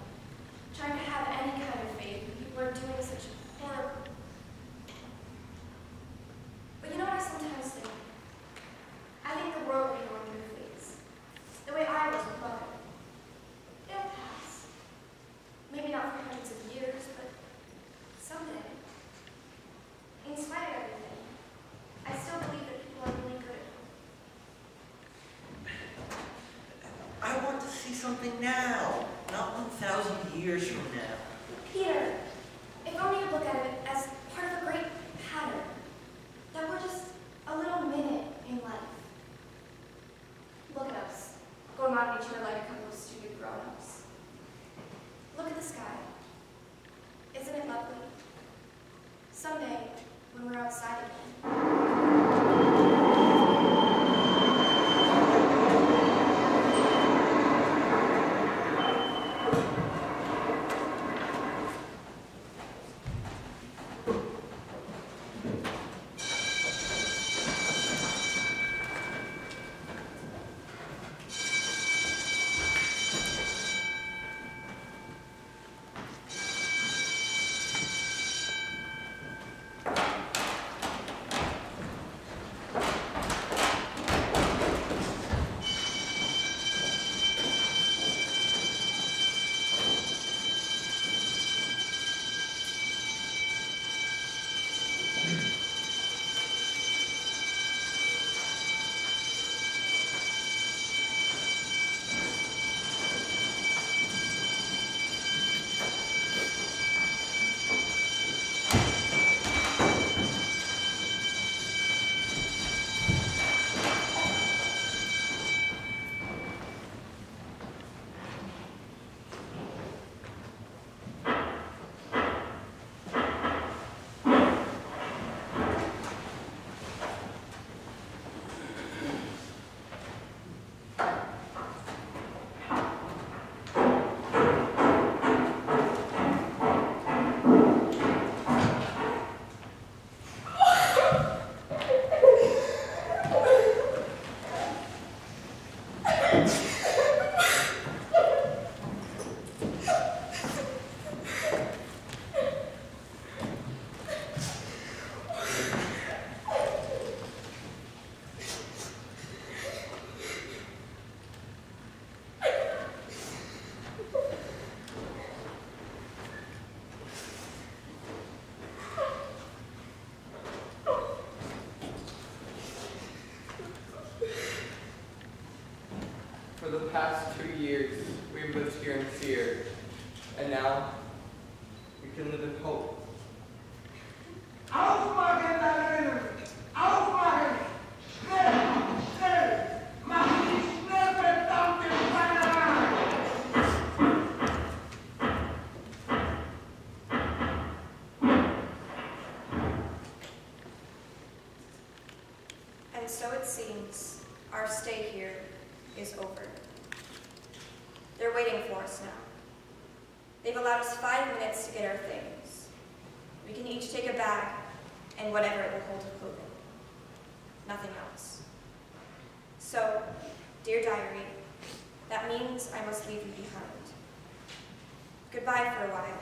Trying to have any kind of faith when people are doing such horrible... But you know what I sometimes think? I think the world will be going through a phase. The way I was with Mother. It'll pass. Maybe not for hundreds of years, but someday. In spite of everything, I still believe that people are really good. I want to see something now, not 1,000 years from now. Peter, if only you look at it as part of a great pattern, that we're just a little minute in life. Look at us, going on at each other like a couple of stupid grown-ups. Look at the sky. Isn't it lovely? Someday, when we're outside again, For the past 2 years, we've lived here in fear, and now we can live in hope. Aufmachen, Narren! Aufmachen! Schnell! Schnell! Mach dich schnell, verdammte Schweinerei! and so it seems our stay here is over. They're waiting for us now. They've allowed us 5 minutes to get our things. We can each take a bag and whatever it will hold of clothing. Nothing else. So, dear diary, that means I must leave you behind. Goodbye for a while.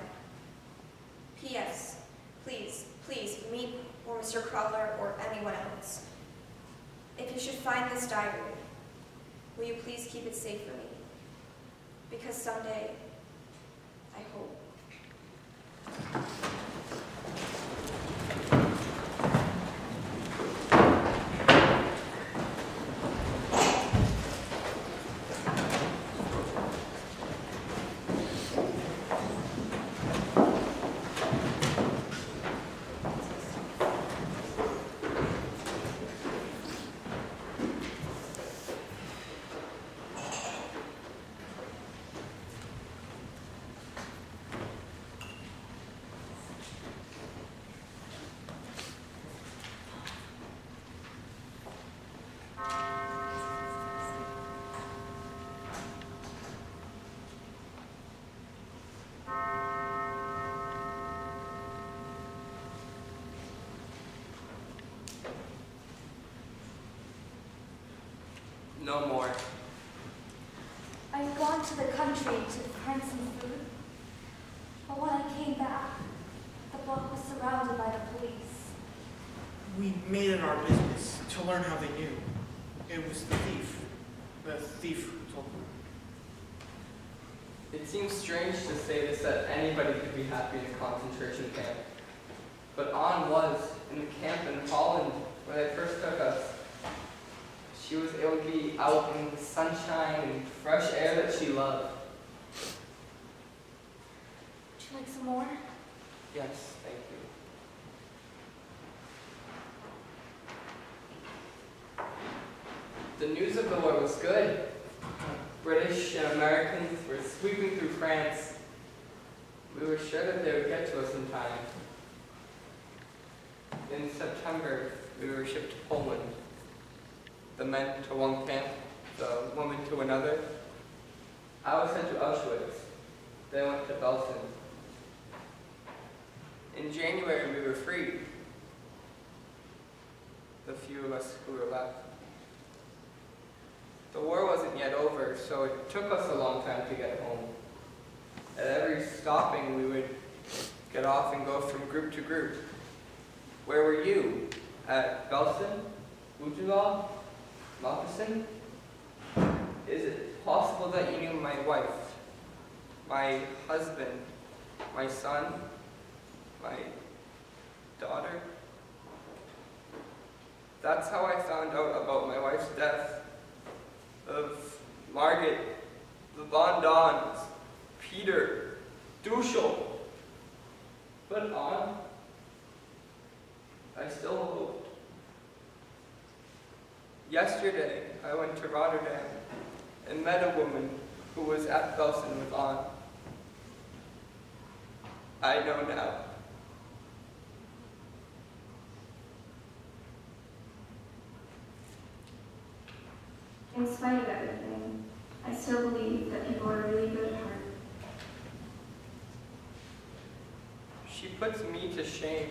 P.S. Please, please, me or Mr. Crowler or anyone else. If you should find this diary, will you please keep it safe for me? Because someday, I hope. no more. I'd gone to the country to find some food, but when I came back, the block was surrounded by the police. We made it our business to learn how they knew. It was the thief. The thief who told them. It seems strange to say this, that anybody could be happy in a concentration camp. But Anne was in the camp in Holland where they first took us. She was able to be out in the sunshine and fresh air that she loved. Would you like some more? Yes, thank you. The news of the war was good. British and Americans were sweeping through France. We were sure that they would get to us in time. In September, we were shipped to Poland. The men to one camp, the women to another. I was sent to Auschwitz. They went to Belsen. In January, we were free. The few of us who were left. The war wasn't yet over, so it took us a long time to get home. At every stopping, we would get off and go from group to group. Where were you? At Belsen? Buchenwald? Moccasin? Is it possible that you knew my wife, my husband, my son, my daughter? That's how I found out about my wife's death. Of Margaret, the Von Dons, Peter, Duschel. But on, I still hoped. Yesterday, I went to Rotterdam and met a woman who was at Belsen with Anne. I know now. In spite of everything, I still believe that people are really good at heart. She puts me to shame.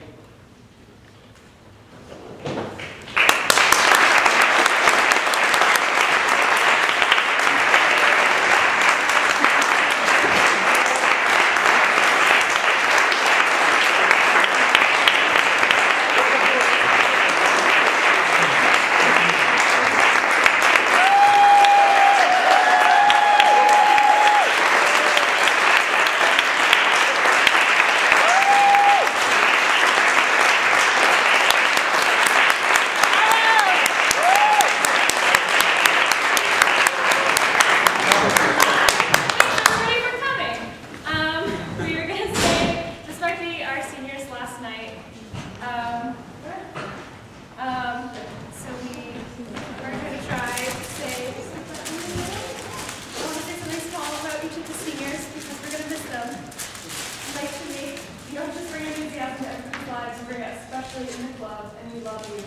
Especially in the clubs, and we love you.